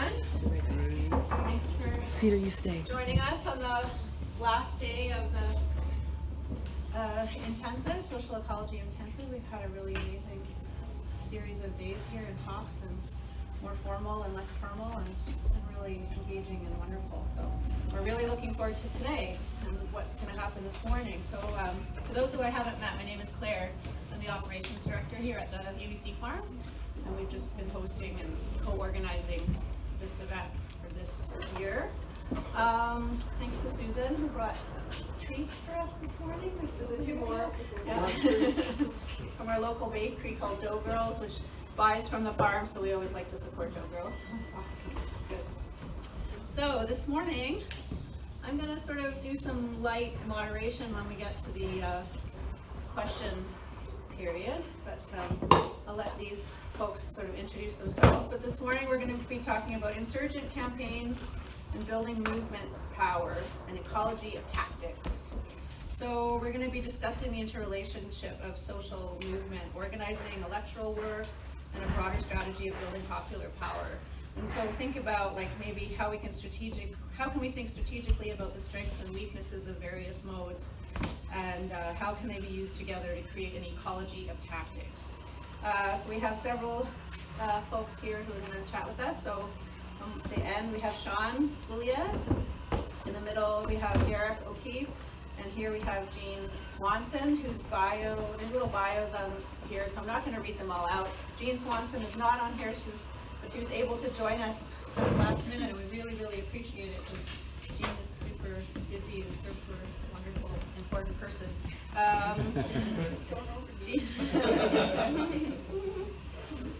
everyone. Thanks for joining us on the last day of the intensive, Social Ecology Intensive. We've had a really amazing series of days here and talks, and more formal and less formal, and it's been really engaging and wonderful. So we're really looking forward to today and what's going to happen this morning. So for those who I haven't met, my name is Claire. I'm the operations director here at the UBC Farm, and we've just been hosting and co-organizing this event for this year. Thanks to Susan, who brought some treats for us this morning. There's a few more from our local bakery called Dough Girls, which buys from the farm, so we always like to support Dough Girls. That's awesome. That's good. So this morning, I'm going to sort of do some light moderation when we get to the question period, but I'll let these folks sort of introduce themselves. But this morning we're going to be talking about insurgent campaigns and building movement power and ecology of tactics. So we're going to be discussing the interrelationship of social movement, organizing, electoral work, and a broader strategy of building popular power. And so think about like maybe how we can how can we think strategically about the strengths and weaknesses of various modes, and how can they be used together to create an ecology of tactics. So we have several folks here who are going to chat with us. So at the end we have Shawn Vulliez, in the middle we have Derrick O'Keefe, and here we have Gina Swanson, whose there's little bios on here, so I'm not going to read them all out. Gina Swanson is not on here, but she was able to join us at the last minute, and we really, really appreciate it, because Gina is super busy and super wonderful, important person.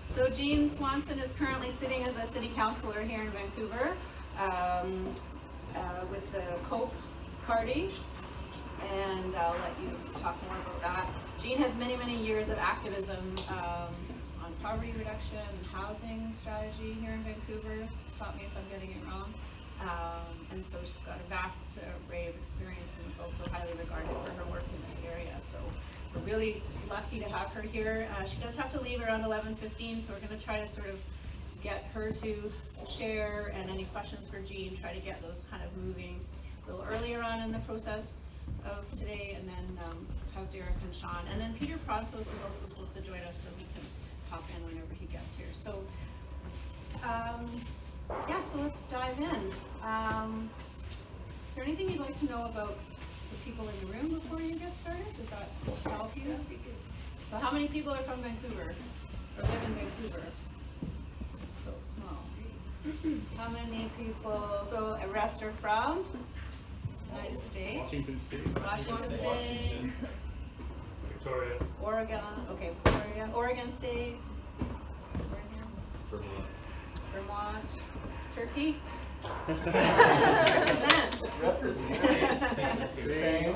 So Gina Swanson is currently sitting as a city councillor here in Vancouver with the COPE party, and I'll let you talk more about that. Gina has many, many years of activism on poverty reduction and housing strategy here in Vancouver. Stop me if I'm getting it wrong. And so she's got a vast array of experience, and is also highly regarded for her work in this area. So we're really lucky to have her here. She does have to leave around 11:15, so we're going to try to sort of get her to share, and any questions for Jean, try to get those kind of moving a little earlier on in the process of today, and then have Derrick and Shawn. And then Peter Process is also supposed to join us, so he can pop in whenever he gets here. So yeah, so let's dive in. Is there anything you'd like to know about the people in the room before you get started? Does that help you? So how many people are from Vancouver or live in Vancouver? So small. How many people, so the rest are from United States? Washington State. Washington State. Victoria. Oregon. Okay, Victoria. Oregon State. Vermont. Turkey. Represent.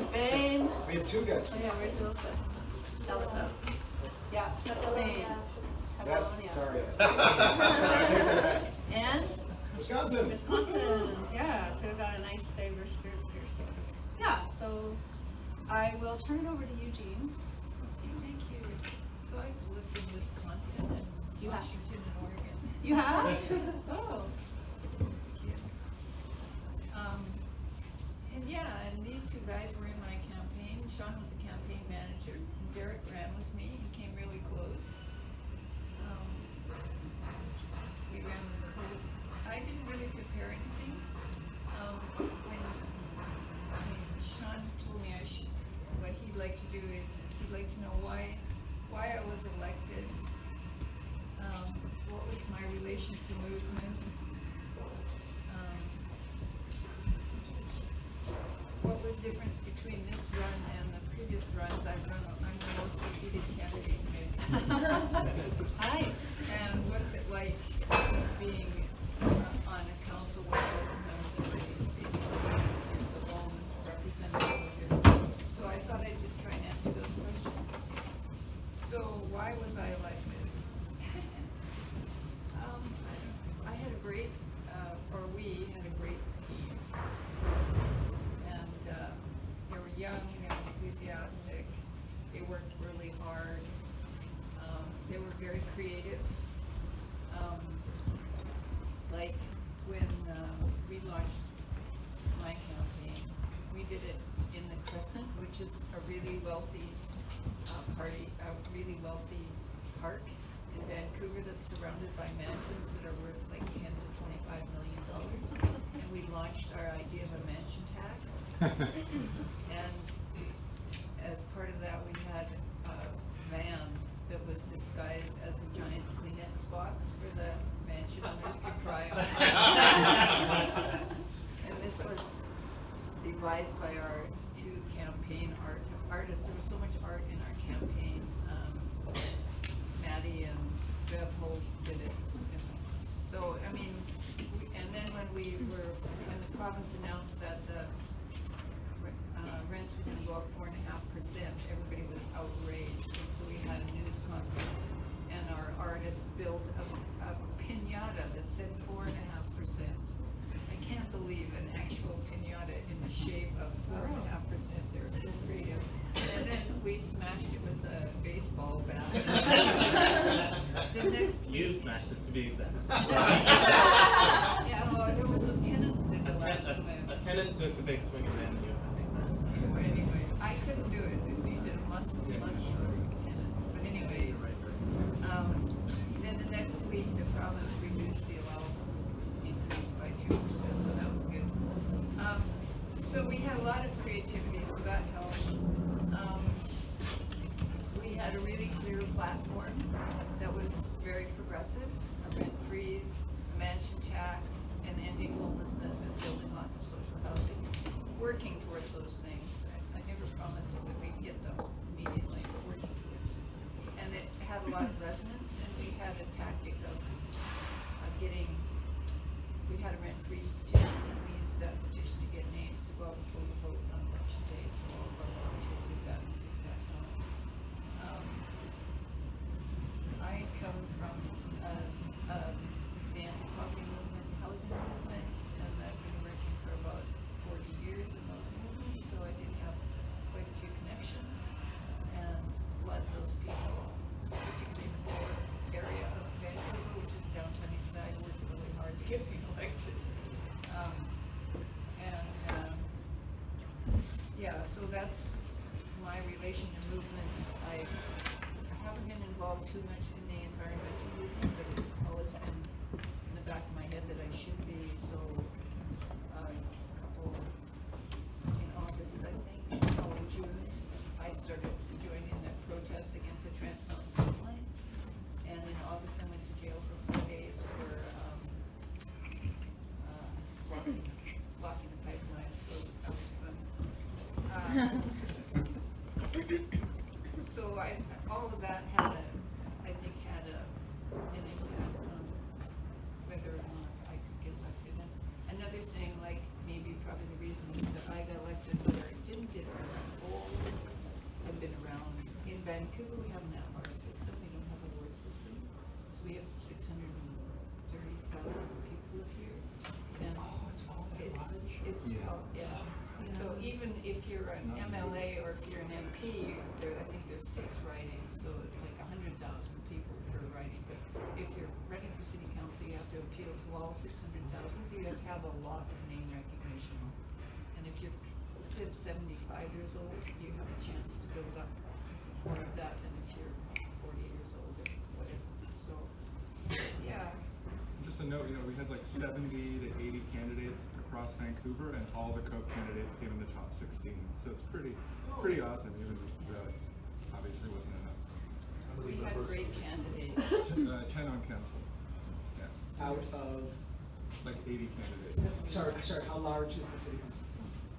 Spain. We have two guys. Oh yeah, where's Ilsa? Elsa. Yeah, that's Spain. Yes, Catalonia. sorry. And Wisconsin. Wisconsin. Yeah, so we've got a nice diverse group here. So yeah, so I will turn it over to Eugene. Thank you. So I've lived in Wisconsin and Washington and Oregon. You have? Oh. And yeah, and these two guys were in my campaign. Shawn was the campaign manager. Derrick ran with me. He came really close. We ran with COPE. I didn't really prepare anything. When Shawn told me what he'd like to do is he'd like to know why I was elected. What was my relation to movements? What was different between this run and the previous runs I've run? I'm the most defeated candidate in Vancouver. Hi. And what's it like being on a council with local members, the lone representative? So I thought I'd just try and answer those questions. So why was I elected? I had a great, we had a great team. And they were young, they were enthusiastic, they worked really hard, they were very creative. Like launched my campaign, we did it in the Crescent, which is a really wealthy really wealthy park in Vancouver that's surrounded by mansions that are worth like $10 to $25 million. And we launched our idea of a mansion tax. And as part of that, we had a van that was disguised as a giant Kleenex box for the mansion owners to cry on. And this was devised by our two campaign artists. There was so much art in our campaign. Maddie and Bev Holt did it. So, I mean, and then when the province announced that the rents were going to go up 4.5%, everybody was outraged. And so we had a news conference, and our artists built a piñata that said 4.5%. I can't believe an actual piñata in the shape of 4.5%. They're so creative. And then we smashed it with a baseball bat. The next You smashed it, to be exact. Yeah, well, there was a tenant that did the last swim. A tenant took the big swing and then you, I think. Anyway, I couldn't do it. It needed must tenant. But anyway, then the next week the province reduced the allowable increase by 2%, so that was good. So we had a lot of creativity, so that helped. We had a really clear platform that was very progressive, a rent freeze, a mansion tax, and ending homelessness and building lots of social housing. Working towards those things. I never promised that we'd get them immediately, but working towards it. And it had a lot of resonance, and we had a tactic of we had a rent freeze petition, and we used that petition to get names to go out and pull the vote on election day, so all of our volunteers did that and did that. I come from the anti-poverty movement, housing movement, and I've been working for about 40 years in those movements, so I did have quite a few connections, and a lot of those people, particularly in the poor area of Vancouver, which is downtown east side, worked really hard to get me elected. Yeah, so that's my relation to movements. I haven't been involved too much in the environmental movement, but it's always been in the back of my head that I should be. So in August, I think, or June, I started joining the protest against the Trans Mountain Pipeline. And in August, I went to jail for 4 days for blocking the pipeline. So that was fun. So all of that had an impact on whether or not I could get elected. And another thing, like maybe probably the reason that I got elected, but I didn't get old. I've been around. In Vancouver, we have an at-large system. We don't have a ward system. So we have 630,000 people live here. And yeah. So even if you're an MLA or if you're an MP, I think there's 6 ridings, so it's like 100,000 people per riding. But if you're running for city council, you have to appeal to all 600,000, so you have to have a lot of name recognition. And if you're 75 years old, you have a chance to build up more of that than if you're 40 years old or whatever. So, yeah. Just a note, we had like 70 to 80 candidates across Vancouver, and all the Cope candidates came in the top 16. So it's pretty awesome, even though it's obviously wasn't enough. We had great candidates. 10 on council. Yeah. Out of, Like 80 candidates. sorry, how large is the city council?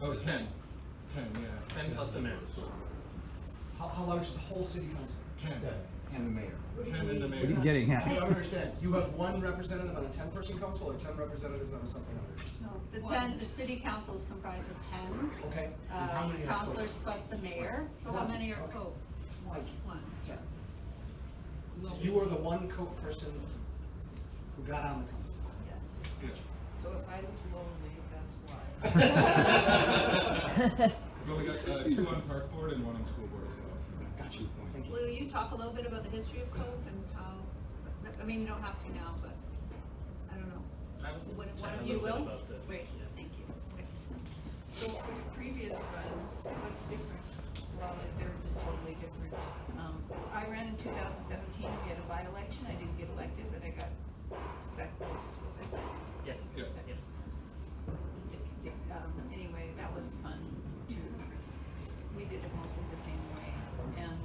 Oh, 10. 10, yeah. 10 plus the mayor. How large is the whole city council? 10. And the mayor. 10 and the What are you mayor. getting I at? don't understand. You have one representative on a 10-person council, or 10 representatives on a something other? No, the city council is comprised of 10 Okay. And how many are councilors Cope? plus the mayor. So how many are Okay. Cope? One. One. Sorry. So you were the one Cope person who got on the council. Yes. Yeah. So if I look lonely, that's why. Well, we got 2 on park board and 1 on school board as well. So. Got you. Thank you. Will you talk a little bit about the history of Cope and how, I mean, you don't have to now, but I don't know. I was One chatting of a you little bit will? about the- Great, yeah. So for the previous runs, what's different? Well, they're just totally different. I ran in 2017, we had a by-election, I didn't get elected, but I got second, was I second? Yes. Yeah. Yep. Anyway, that was fun too. We did it mostly the same way. And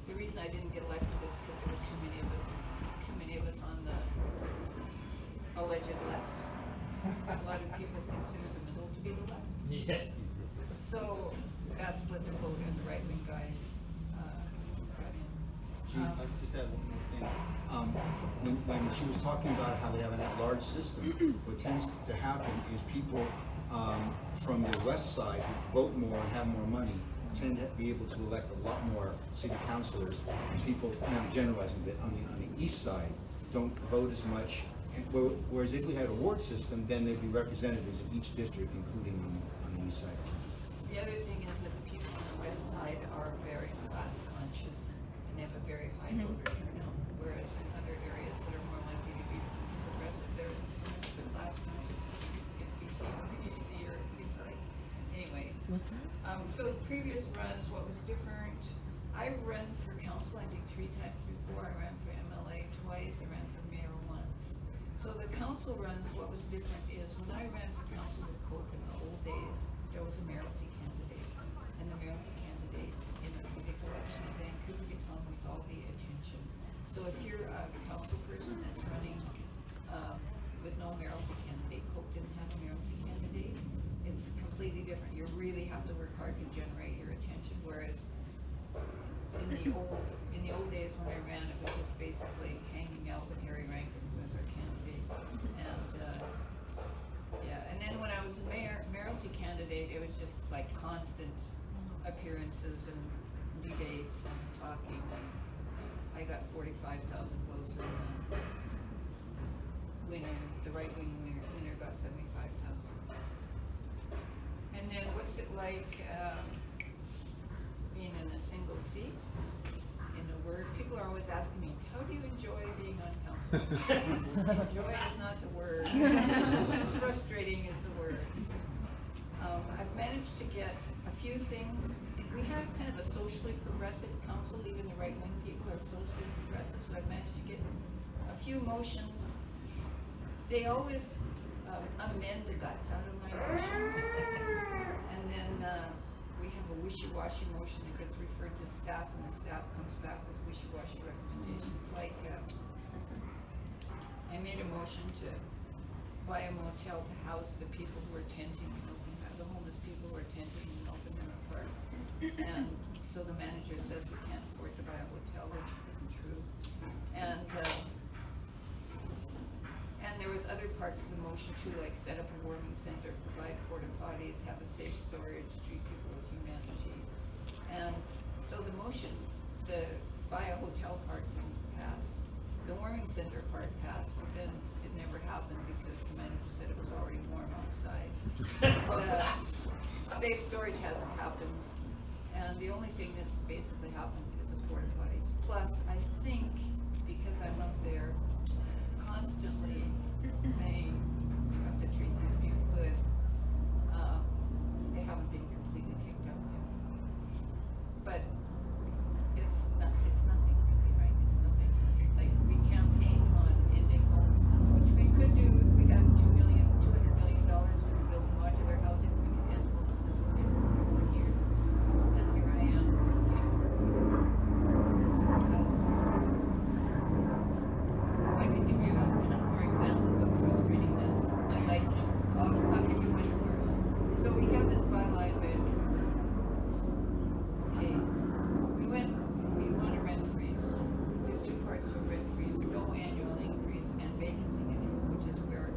the reason I didn't get elected is because there were too many of us on the alleged left. A lot of people consider the middle to be the left. Yeah. So that's what the vote and the right wing guys got in. Gene, if I could just add one more thing. When she was talking about how they have an at-large system, what tends to happen is people from the west side who vote more and have more money tend to be able to elect a lot more city councilors. People, and I'm generalizing a bit, on the east side don't vote as much. Whereas if we had a ward system, then there'd be representatives of each district, including on the east side. The other thing is that the people on the west side are very class conscious and they have a very high voter turnout, whereas in other areas that are more likely to be progressive, there isn't so much of the class consciousness. It can be easier, it seems like. Anyway. What's that? So the previous runs, what was different? I ran for council, I think 3 times before. I ran for MLA twice, I ran for mayor once. So the council runs, what was different is when I ran for council with Coke in the old days, there was a mayoralty candidate. And the mayoralty candidate in the civic election in Vancouver gets almost all the attention. So if you're a council person that's running with no mayoralty candidate, Coke didn't have a mayoralty candidate, it's completely different. You really have to work hard to generate your attention, whereas in the old days when I ran, it was just basically hanging out with Harry Rankin, who was our candidate. And and then when I was a mayoralty candidate, it was just like constant appearances and debates and talking. And I got 45,000 votes, and the right wing winner got 75,000. And then what's it like being in a single seat? In a word, people are always asking me, how do you enjoy being on council? Enjoy is not the word. Frustrating is the word. I've managed to get a few things. We have kind of a socially progressive council. Even the right wing people are socially progressive, so I've managed to get a few motions. They always amend the guts out of my motions. And then we have a wishy-washy motion that gets referred to staff, and the staff comes back with wishy-washy recommendations. Like, I made a motion to buy a motel to house the people who are tenting and open, the homeless people who are tenting and open their apartment. And so the manager says we can't afford to buy a hotel, which isn't true. And there was other parts of the motion too, like set up a warming center, provide porta potties, have a safe storage, treat people with humanity. And so the motion, the buy a hotel part didn't pass. The warming center part passed, but then it never happened because the manager said it was already warm outside. The safe storage hasn't happened. And the only thing that's basically happened is the porta potties. Plus, I think, because I'm up there constantly saying you have to treat these people good, they haven't been completely kicked out yet. But it's nothing really, right? It's nothing. Like, we campaigned on ending homelessness, which we could do if we had $200 million, we could build modular housing, we could end homelessness in one year. And here I am. I can give you more examples of frustratingness. Like, I'll give you one more. So we have this bylaw in Vancouver. Okay, we want a rent freeze. There's 2 parts to a rent freeze: no annual increase and vacancy control, which is where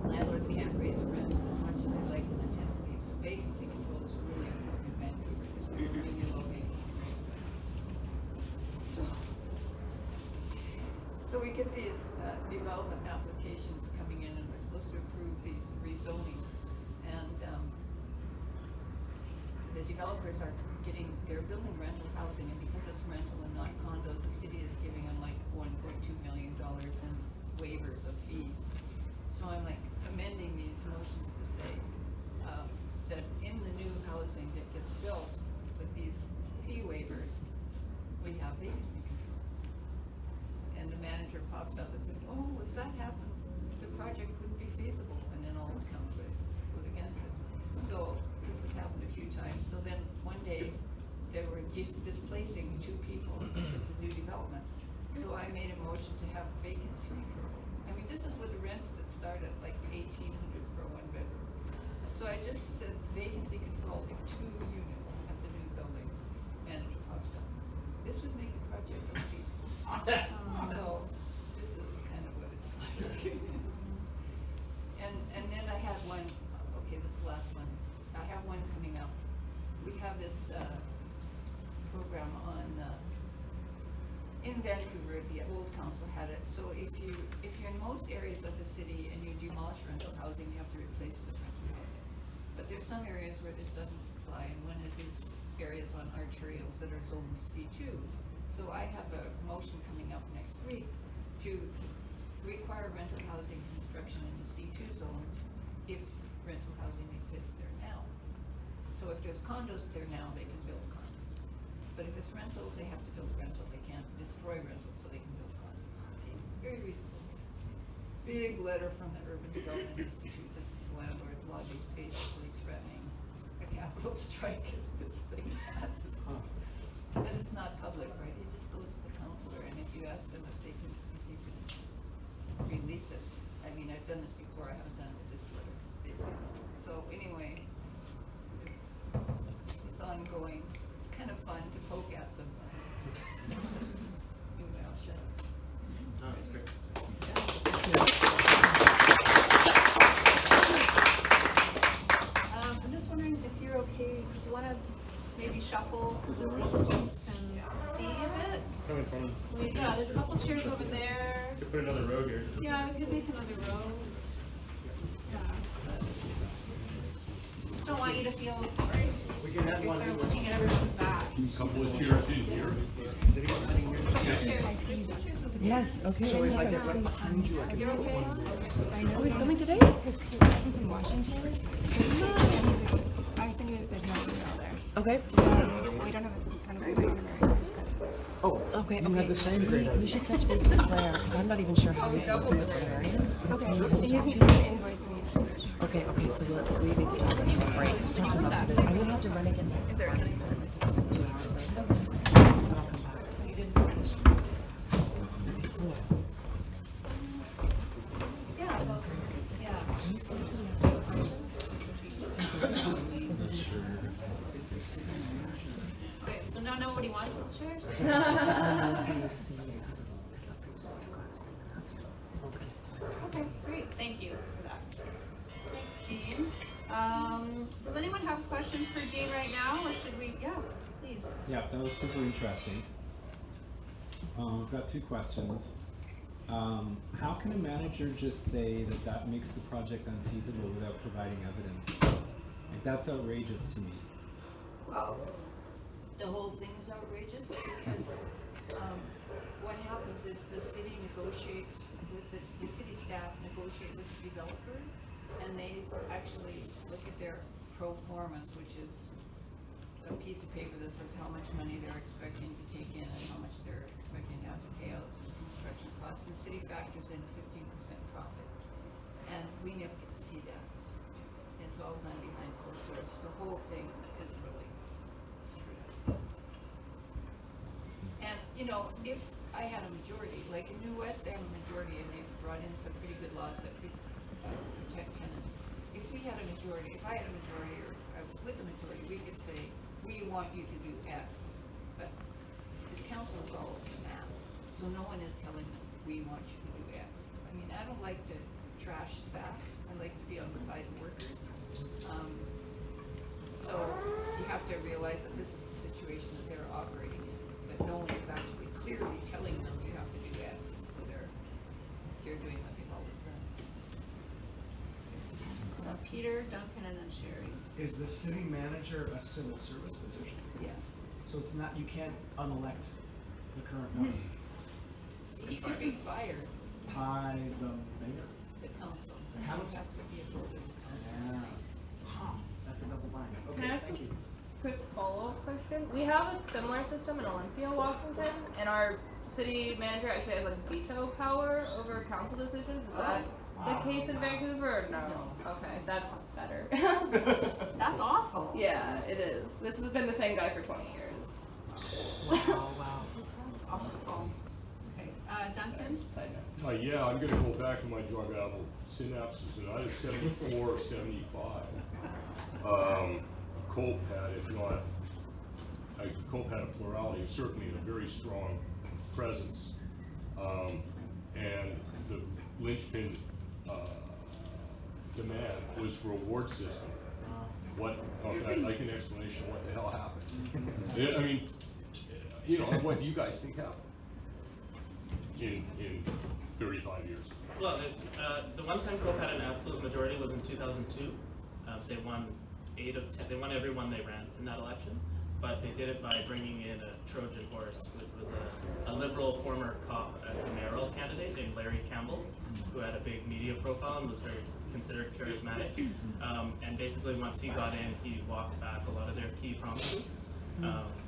landlords can't raise the rent as much as they like in the tenant leaves. So vacancy control is really important in Vancouver because we have really low vacancy rate. So we get these development applications coming in, and we're supposed to approve these rezonings. And the developers they're building rental housing, and because it's rental and not condos, the city is giving them like $1.2 million in waivers of fees. So I'm like amending these motions to say, vacancy control. And the manager pops up and says, oh, if that happened, the project wouldn't be feasible, and then all the councillors vote against it. So this has happened a few times. So then one day, they were displacing 2 people with the new development. So I made a motion to have vacancy control. I mean, this is with the rents that start at like $1,800 for a 1-bedroom. So I just said vacancy control in 2 units at the new building, manager pops up. This would make the project unfeasible. So this is kind of what it's like. And then I had one, okay, this is the last one. I have one coming up. We have this program on in Vancouver. The old council had it. So if you're in most areas of the city and you demolish rental housing, you have to replace it with rental housing. But there's some areas where this doesn't apply, and one is these areas on arterials that are zoned C2. So I have a motion coming up next week to require rental housing construction in the C2 zones if rental housing exists there now. So if there's condos there now, they can build condos. But if it's rental, they have to build rental. They can't destroy rental, so they can build condos. Okay, very reasonable. Big letter from the Urban Development Institute. This is the landlord lobby basically threatening a capital strike if this thing passes. But it's not public, right? It just goes to the councillor, and if you ask them if you can release it. I mean, I've done this before. I haven't done it with this letter. They said no. So anyway, it's ongoing. It's kind of fun to poke at them. Anyway, I'll shut up. No, it's great. I'm just wondering if you're okay, do you wanna maybe shuffle so that these folks can see a bit? Probably fun. Yeah, there's a couple chairs over there. Could put another row here. Yeah, I was gonna make another row. Yeah. Just don't want you to feel We can have you're one. sort of looking at everyone's back. Couple of chairs in here. Yes, okay. So if I get right behind you, I can. You're okay? Oh, he's coming today? He's coming from Washington. I think there's no email there. Okay. We don't have a kind of primary. Oh, Okay, you okay. had the same grade. We should touch base with Claire, because I'm not even sure how he's working with librarians. Okay, so you can invoice me. Okay, so we need to talk about the break. Talk about this. I'm gonna have to run again. If they're interested. 2 hours. But I'll come back. You didn't finish. Yeah, well, yeah. Okay, so now nobody wants those chairs? Okay, great, thank you for that. Thanks, Jean. Does anyone have questions for Jean right now, or should we, yeah, please. Yeah, that was super interesting. I've got 2 questions. How can a manager just say that that makes the project unfeasible without providing evidence? Like, that's outrageous to me. Well, the whole thing is outrageous because what happens is the city negotiates with the city staff negotiate with the developer, and they actually look at their pro formas, which is a piece of paper that says how much money they're expecting to take in and how much they're expecting to have to pay out in construction costs. And the city factors in 15% profit, and we never get to see that. It's all done behind closed doors. The whole thing is really screwed up. And you know, if I had a majority, like in New West, they have a majority, and they've brought in some pretty good laws that protect tenants. If we had a majority, if I had a majority, or I was with a majority, we could say, we want you to do X, but the council's all over the map, so no one is telling them, we want you to do X. I mean, I don't like to trash staff, I like to be on the side of workers. So you have to realize that this is the situation that they're operating in, but no one is actually clearly telling them you have to do X, so they're doing what they've always done. So Peter, Duncan, and then Sherry. Is the city manager a civil service position? Yeah. So it's not, you can't unelect the current one He could be fired, by the mayor? the council. The You council. have to be a voter. Yeah. Huh, that's a double bind. Can I Okay, ask thank you. quick follow-up question. We have a similar system in Olympia, Washington, and our city manager actually has like veto power over council decisions. Is that the case in Vancouver or no? Okay, that's better. That's awful. Yeah, it is. This has been the same guy for 20 years. Wow, wow. That's awful. Okay, Duncan? Side note. Yeah, I'm gonna go back in my drug animal synapses, and I was 74, 75. Cope had, if not, Cope had a plurality, certainly a very strong presence. And the linchpin demand was for a ward system. What, I'd like an explanation, what the hell happened? Yeah, I mean, you know, what do you guys think happened in 35 years? Well, the one time Cope had an absolute majority was in 2002. They won 8 of 10. They won every one they ran in that election, but they did it by bringing in a Trojan horse, which was a liberal former cop as the mayoral candidate named Larry Campbell, who had a big media profile and was very considered charismatic. And basically, once he got in, he walked back a lot of their key promises.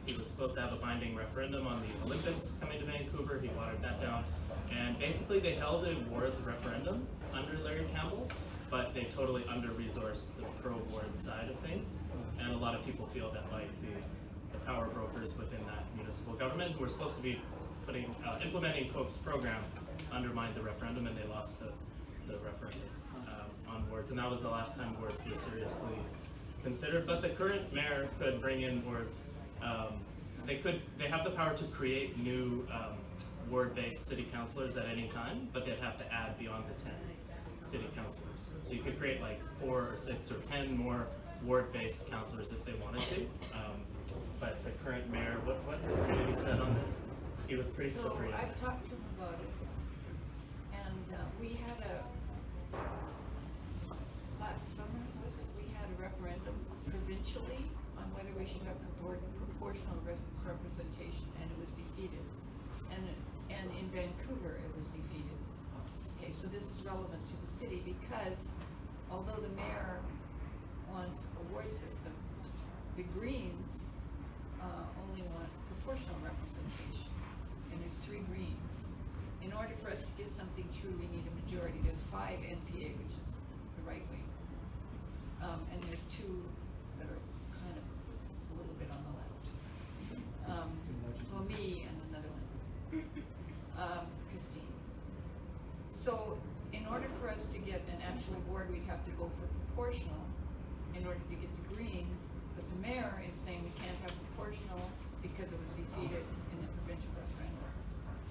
He was supposed to have a binding referendum on the Olympics coming to Vancouver. He watered that down. And basically, they held a wards referendum under Larry Campbell, but they totally under-resourced the pro-ward side of things. And a lot of people feel that like the power brokers within that municipal government who were supposed to be implementing Cope's program undermined the referendum, and they lost the referendum on wards. And that was the last time wards were seriously considered. But the current mayor could bring in wards. They have the power to create new ward-based city councillors at any time, but they'd have to add beyond the 10 city councillors. So you could create like 4 or 6 or 10 more ward-based councillors if they wanted to. But the current mayor, what has Kennedy said on this? He was pretty slippery. So I've talked to him about it, and we had last summer, was it? We had a referendum provincially on whether we should have proportional representation, and it was defeated. And in Vancouver, it was defeated. Okay, so this is relevant to the city because although the mayor wants a ward system, the Greens only want proportional representation, and there's 3 Greens. In order for us to get something through, we need a majority. There's 5 NPA, which is the right wing, and there's 2 that are kind of a little bit on the left. Well, me and another one, Christine. So in order for us to get an actual ward, we'd have to go for proportional in order to get the Greens, but the mayor is saying we can't have proportional because it was defeated in the provincial referendum.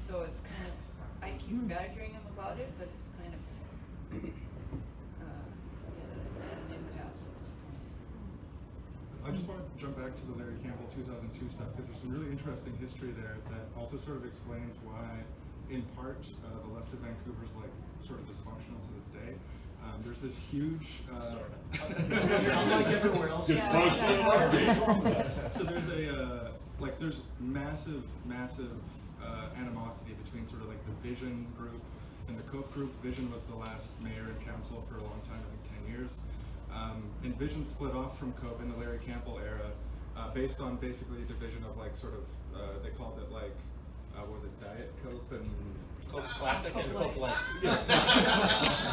So it's kind of, I keep badgering him about it, but it's kind of an impasse at this point. I just want to jump back to the Larry Campbell 2002 stuff because there's some really interesting history there that also sort of explains why, in part, the left of Vancouver is like sort of dysfunctional to this day. There's this huge. Unlike everywhere else. So there's massive animosity between sort of like the Vision group and the Cope group. Vision was the last mayor and council for a long time, I think 10 years. And Vision split off from Cope in the Larry Campbell era, based on basically a division of like sort of, they called it like, was it Diet Cope and Cope Classic and Cope Light.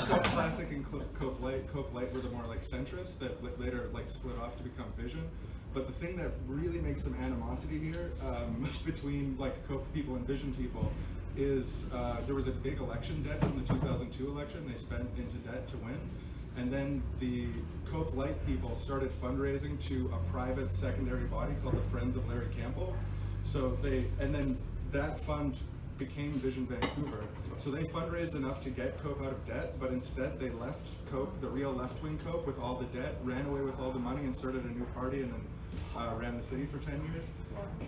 Cope Classic and Cope Light. Cope Light were the more like centrists that later like split off to become Vision. But the thing that really makes some animosity here between like Cope people and Vision people is there was a big election debt from the 2002 election. They spent into debt to win. And then the Cope Light people started fundraising to a private secondary body called the Friends of Larry Campbell. So and then that fund became Vision Vancouver. So they fundraised enough to get Cope out of debt, but instead they left Cope, the real left-wing Cope, with all the debt, ran away with all the money and started a new party and then ran the city for 10 years.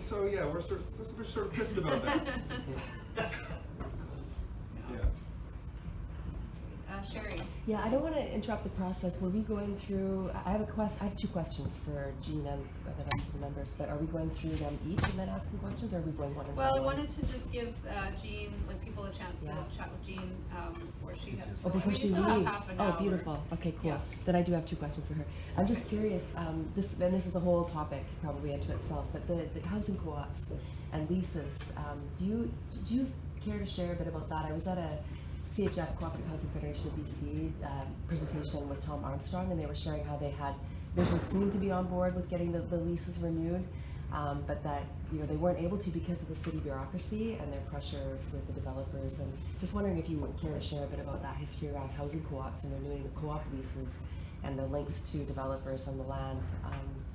So yeah, we're sort of pissed about that. Sherry. Yeah, I don't want to interrupt the process. Were we going through, I have two questions for Gina and the rest of the members, but are we going through them each and then asking questions, or are we going one at a time? Well, I wanted to just give Jean, like people a chance Yeah. to chat with Jean before she has. Oh, before we she still have leaves. half an Oh, hour. beautiful. Okay, cool. Yeah. Then I do have two questions for her. I'm just curious, this is a whole topic probably into itself, but the housing co-ops and leases, do you care to share a bit about that? I was at a CHF, Cooperative Housing Federation of BC, presentation with Tom Armstrong, and they were sharing how they had Vision seemed to be on board with getting the leases renewed, but that they weren't able to because of the city bureaucracy and their pressure with the developers. And just wondering if you would care to share a bit about that history around housing co-ops and renewing the co-op leases and the links to developers on the land.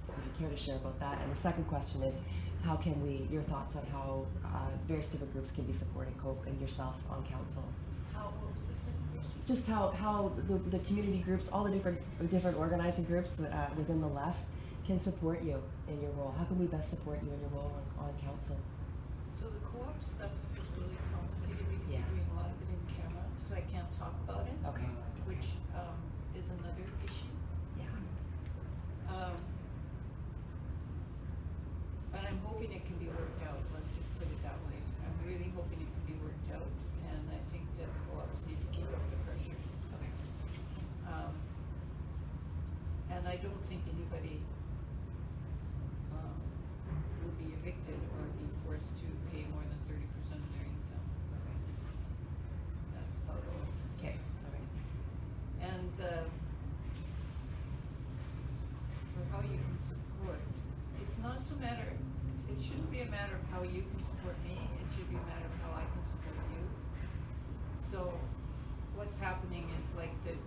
If you care to share about that. And the second question is, how can your thoughts on how various different groups can be supporting COPE and yourself on council? What was the second question? Just how the community groups, all the different organizing groups within the left can support you in your role. How can we best support you in your role on council? So the co-op stuff is really complicated because Yeah. we're doing a lot of it in camera, so I can't talk about it. Okay. Which is another issue. Yeah. But I'm hoping it can be worked out, let's just put it that way. I'm really hoping it can be worked out, and I think that co-ops need to keep up the pressure. Okay. And I don't think anybody will be evicted or be forced to pay more than 30% of their income. Okay. That's about all. Okay. All right. And for how you can support, it's not so matter, it shouldn't be a matter of how you can support me, it should be a matter of how I can support you. So what's happening is like the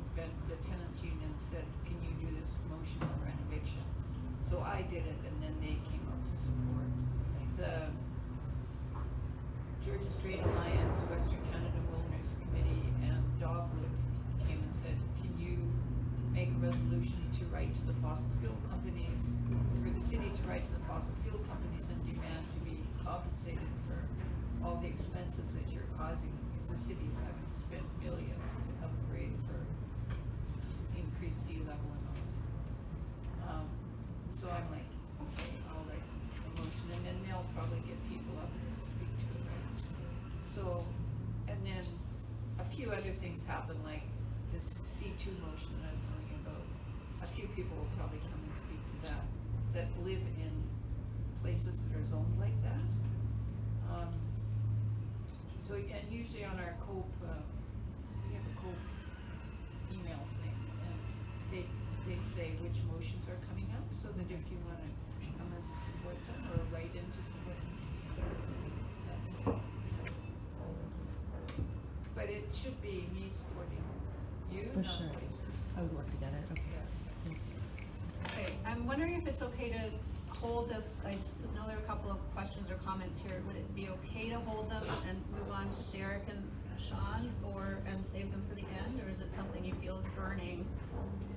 tenants union said, can you do this motion on renovation? So I did it, and then they came up to support. The Georgia Strait Alliance, Western Canada Wilderness Committee, and Dogwood came and said, can you make a resolution to write to the fossil fuel companies, for the city to write to the fossil fuel companies and demand to be compensated for all the expenses that you're causing, because the city's having to spend millions to upgrade for increased sea level and all this. So I'm like, okay, I'll write a motion, and then they'll probably get people up to speak to it, right? So, and then a few other things happen, like this C2 motion that I was telling you about. A few people will probably come and speak to that live in places that are zoned like that. So, and usually on our COPE, we have a COPE email thing, and they say which motions are coming up, so that if you wanna come and support them or write in to support them. But it should be me supporting you, For not sure. vice versa. I would work together. Okay. Okay, I'm wondering if it's okay to hold I just know there are a couple of questions or comments here. Would it be okay to hold them and move on to Derrick and Shawn, and save them for the end, or is it something you feel is burning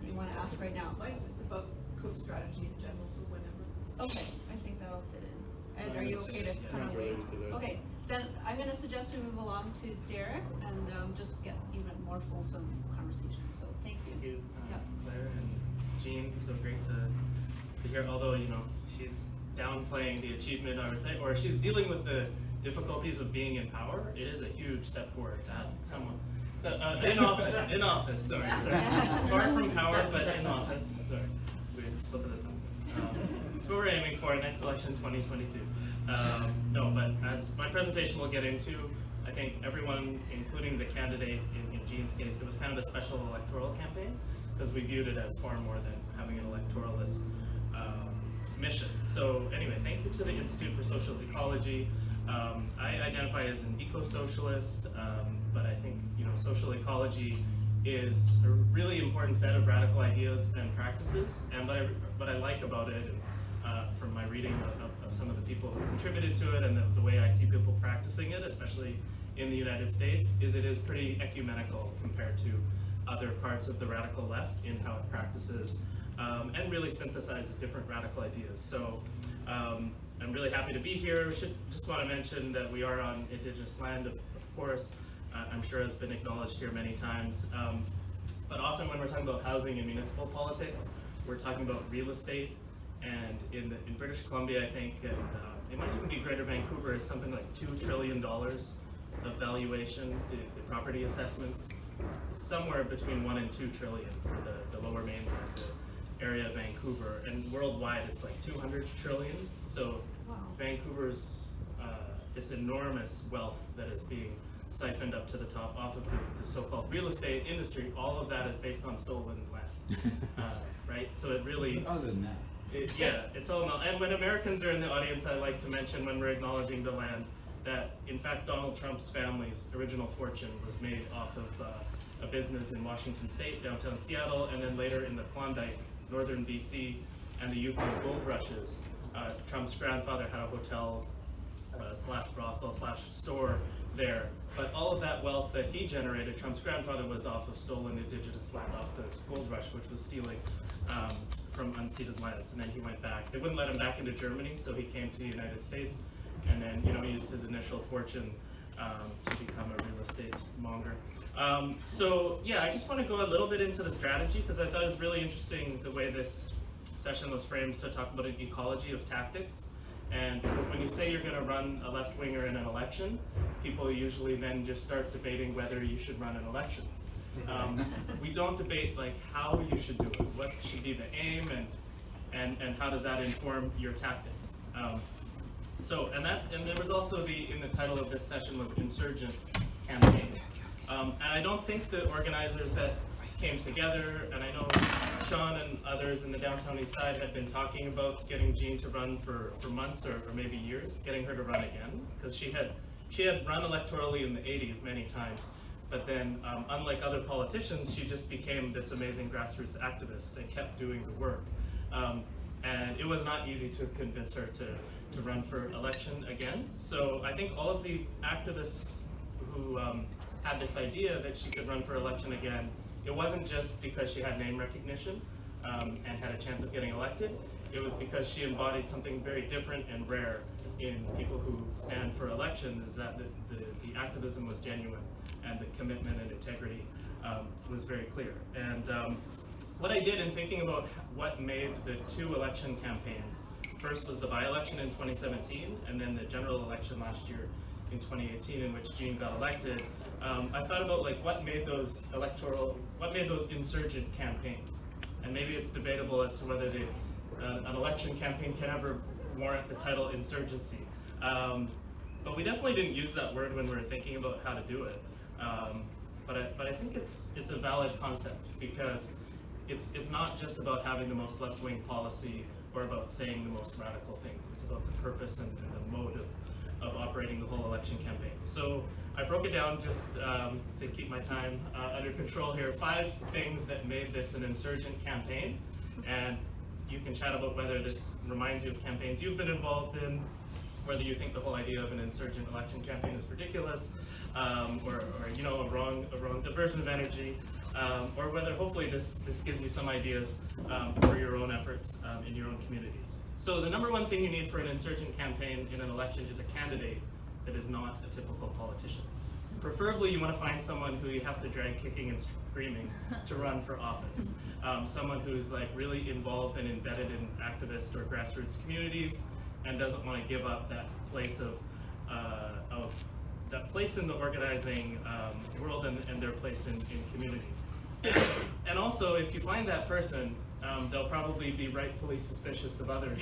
that you want to ask right now? Mine's just about code strategy in general, so whenever. Okay, I think that'll fit in. And are you okay to kind of wait? Okay, then I'm gonna suggest we move along to Derrick and just get even more fulsome conversation, so thank you. Thank you, Yeah. Claire and Jean, so great to hear, although, she's downplaying the achievement, I would say, or she's dealing with the difficulties of being in power. It is a huge step forward to have someone, in office, sorry, far from power, but in office, sorry, weird slip of the tongue. That's what we're aiming for, next election, 2022. No, but as my presentation will get into, I think everyone, including the candidate in Jean's case, it was kind of a special electoral campaign, because we viewed it as far more than having an electoralist mission. So anyway, thank you to the Institute for Social Ecology. I identify as an eco-socialist, but I think social ecology is a really important set of radical ideas and practices. And what I like about it, from my reading of some of the people who contributed to it and the way I see people practicing it, especially in the United States, is it is pretty ecumenical compared to other parts of the radical left in how it practices and really synthesizes different radical ideas. So I'm really happy to be here. Just want to mention that we are on Indigenous land, of course. I'm sure has been acknowledged here many times. But often when we're talking about housing and municipal politics, we're talking about real estate. And in British Columbia, I think, and it might even be Greater Vancouver, is something like $2 trillion of valuation, the property assessments, somewhere between 1 and 2 trillion for the lower mainland, the area of Vancouver, and worldwide it's like 200 trillion. So Vancouver's this enormous wealth that is being siphoned up to the top off of the so-called real estate industry. All of that is based on stolen land, right? So it really, Other than that. it's all about, and when Americans are in the audience, I like to mention when we're acknowledging the land, that in fact Donald Trump's family's original fortune was made off of a business in Washington State, downtown Seattle, and then later in the Klondike, northern BC, and the Yukon gold rushes. Trump's grandfather had a hotel slash brothel slash store there. But all of that wealth that he generated, Trump's grandfather, was off of stolen indigenous land, off the gold rush, which was stealing from unceded lands. And then he went back. They wouldn't let him back into Germany, so he came to the United States, and then he used his initial fortune to become a real estate monger. So yeah, I just want to go a little bit into the strategy, because I thought it was really interesting the way this session was framed to talk about an ecology of tactics. And because when you say you're going to run a left-winger in an election, people usually then just start debating whether you should run an election. We don't debate like how you should do it, what should be the aim, and how does that inform your tactics. And there was also in the title of this session was Insurgent campaigns. And I don't think the organizers that came together, and I know Shawn and others in the downtown east side had been talking about getting Jean to run for months or maybe years, getting her to run again, because she had run electorally in the 80s many times, but then unlike other politicians, she just became this amazing grassroots activist and kept doing the work. And it was not easy to convince her to run for election again. So I think all of the activists who had this idea that she could run for election again, it wasn't just because she had name recognition and had a chance of getting elected. It was because she embodied something very different and rare in people who stand for election, is that the activism was genuine and the commitment and integrity was very clear. And what I did in thinking about what made the two election campaigns, first was the by-election in 2017, and then the general election last year in 2018, in which Jean got elected. I thought about like what made those insurgent campaigns, and maybe it's debatable as to whether an election campaign can ever warrant the title insurgency. But we definitely didn't use that word when we were thinking about how to do it. But I think it's a valid concept, because it's not just about having the most left-wing policy or about saying the most radical things. It's about the purpose and the mode of operating the whole election campaign. So I broke it down just to keep my time under control here. 5 things that made this an insurgent campaign, and you can chat about whether this reminds you of campaigns you've been involved in, whether you think the whole idea of an insurgent election campaign is ridiculous, or a wrong diversion of energy, or whether hopefully this gives you some ideas for your own efforts in your own communities. So the number one thing you need for an insurgent campaign in an election is a candidate that is not a typical politician. Preferably you want to find someone who you have to drag kicking and screaming to run for office. Someone who's like really involved and embedded in activist or grassroots communities and doesn't want to give up that place in the organizing world and their place in community. And also, if you find that person, they'll probably be rightfully suspicious of others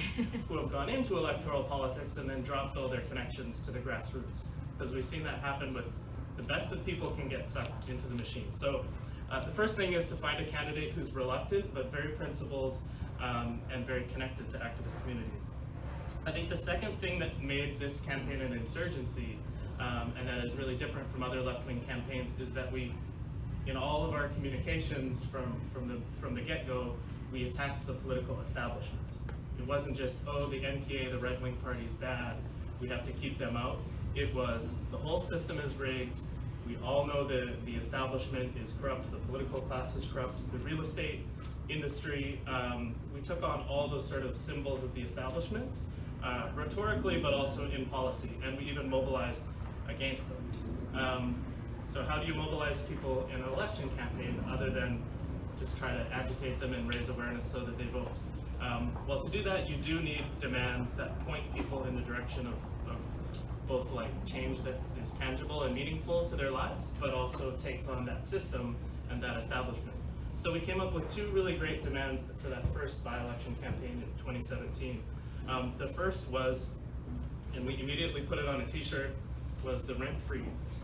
who have gone into electoral politics and then dropped all their connections to the grassroots, because we've seen that happen with the best of people can get sucked into the machine. So the first thing is to find a candidate who's reluctant but very principled and very connected to activist communities. I think the second thing that made this campaign an insurgency, and that is really different from other left-wing campaigns, is that we, in all of our communications from the get-go, we attacked the political establishment. It wasn't just, oh, the NPA, the right-wing party is bad, we have to keep them out. It was, the whole system is rigged, we all know the establishment is corrupt, the political class is corrupt, the real estate industry. We took on all those sort of symbols of the establishment, rhetorically, but also in policy, and we even mobilized against them. So how do you mobilize people in an election campaign other than just try to agitate them and raise awareness so that they vote? Well, to do that, you do need demands that point people in the direction of both like change that is tangible and meaningful to their lives, but also takes on that system and that establishment. So we came up with two really great demands for that first by-election campaign in 2017. The first was, and we immediately put it on a t-shirt, was the rent freeze.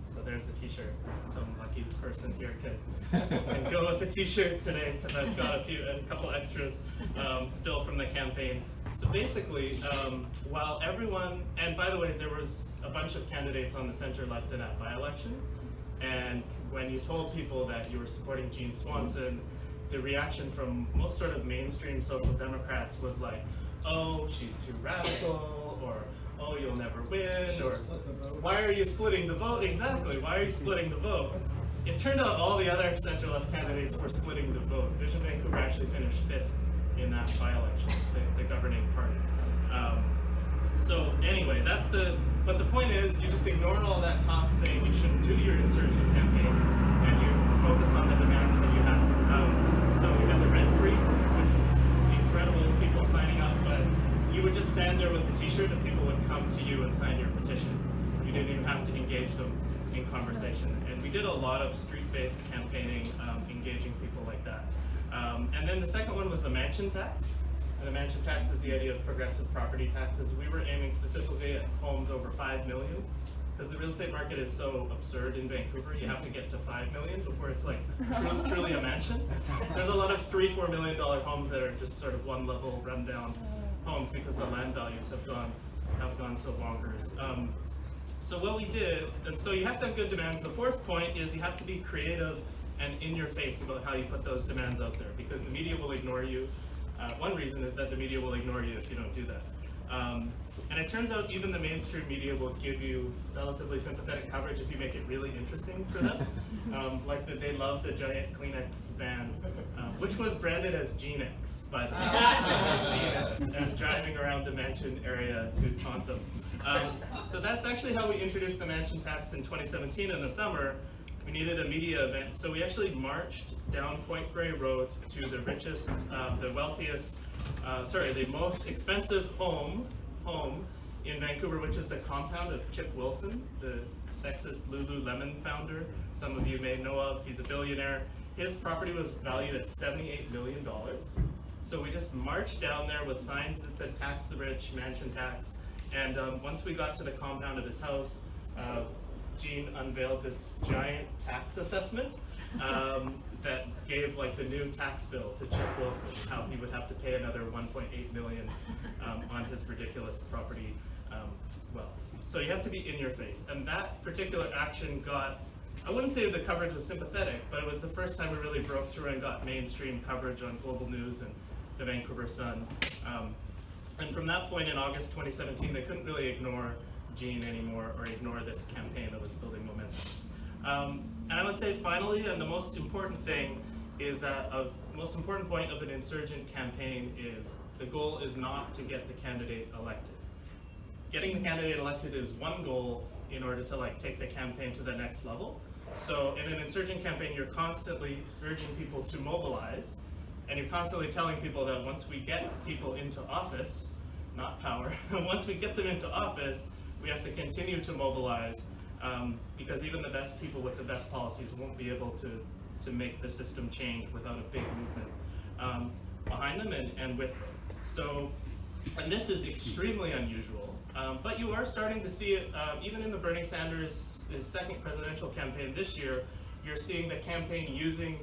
So there's the t-shirt. Some lucky person here can go with the t-shirt today, because I've got a couple extras still from the campaign. So basically, while everyone, and by the way, there was a bunch of candidates on the center left in that by-election, and when you told people that you were supporting Gina Swanson, the reaction from most sort of mainstream social democrats was like, oh, she's too radical, or oh, you'll never win, or why are you splitting the vote? Exactly, why are you splitting the vote? It turned out all the other center-left candidates were splitting the vote. Vision Vancouver actually finished 5th in that by-election, the governing party. So anyway, but the point is, you just ignored all that talk saying you shouldn't do your insurgent campaign, and you focus on the demands that you have. So we had the rent freeze, which was incredible, people signing up, but you would just stand there with the t-shirt and people would come to you and sign your petition. You didn't even have to engage them in conversation. And we did a lot of street-based campaigning, engaging people like that. And then the second one was the mansion tax. And the mansion tax is the idea of progressive property taxes. We were aiming specifically at homes over 5 million, because the real estate market is so absurd in Vancouver. You have to get to 5 million before it's like truly a mansion. There's a lot of $3-4 million homes that are just sort of one level rundown homes because the land values have gone so bonkers. So what we did, and so you have to have good demands. The fourth point is you have to be creative and in your face about how you put those demands out there, because the media will ignore you. One reason is that the media will ignore you if you don't do that. And it turns out even the mainstream media will give you relatively sympathetic coverage if you make it really interesting for them. Like they love the giant Kleenex van, which was branded as Genex, by the way. Genex, and driving around the mansion area to taunt them. So that's actually how we introduced the mansion tax in 2017 in the summer. We needed a media event, so we actually marched down Point Grey Road to the richest, the wealthiest, the most expensive home in Vancouver, which is the compound of Chip Wilson, the sexist Lululemon founder. Some of you may know of. He's a billionaire. His property was valued at $78 million. So we just marched down there with signs that said "Tax the Rich, Mansion Tax." And once we got to the compound of his house, Jean unveiled this giant tax assessment that gave like the new tax bill to Chip Wilson, how he would have to pay another $1.8 million on his ridiculous property wealth. So you have to be in your face. And that particular action got, I wouldn't say the coverage was sympathetic, but it was the first time we really broke through and got mainstream coverage on Global News and the Vancouver Sun. And from that point in August 2017, they couldn't really ignore Jean anymore or ignore this campaign that was building momentum. And I would say finally, and the most important thing, is that the most important point of an insurgent campaign is the goal is not to get the candidate elected. Getting the candidate elected is one goal in order to like take the campaign to the next level. So in an insurgent campaign, you're constantly urging people to mobilize, and you're constantly telling people that once we get people into office, not power, once we get them into office, we have to continue to mobilize, because even the best people with the best policies won't be able to make the system change without a big movement behind them and with them. So, and this is extremely unusual, but you are starting to see it, even in the Bernie Sanders' second presidential campaign this year, you're seeing the campaign using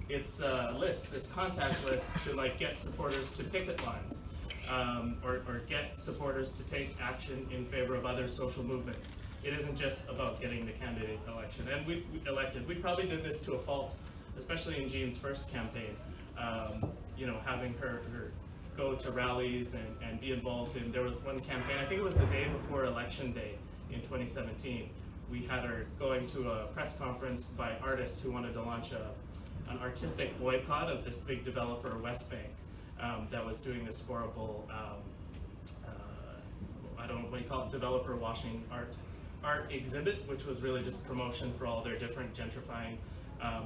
its lists, its contact lists, to like get supporters to picket lines. Or get supporters to take action in favor of other social movements. It isn't just about getting the candidate election. And we elected. We probably did this to a fault, especially in Jean's first campaign. Having her go to rallies and be involved in, there was one campaign, I think it was the day before Election Day in 2017. We had her going to a press conference by artists who wanted to launch an artistic boycott of this big developer, Westbank. That was doing this horrible, I don't know what you call it, developer washing art art exhibit, which was really just promotion for all their different gentrifying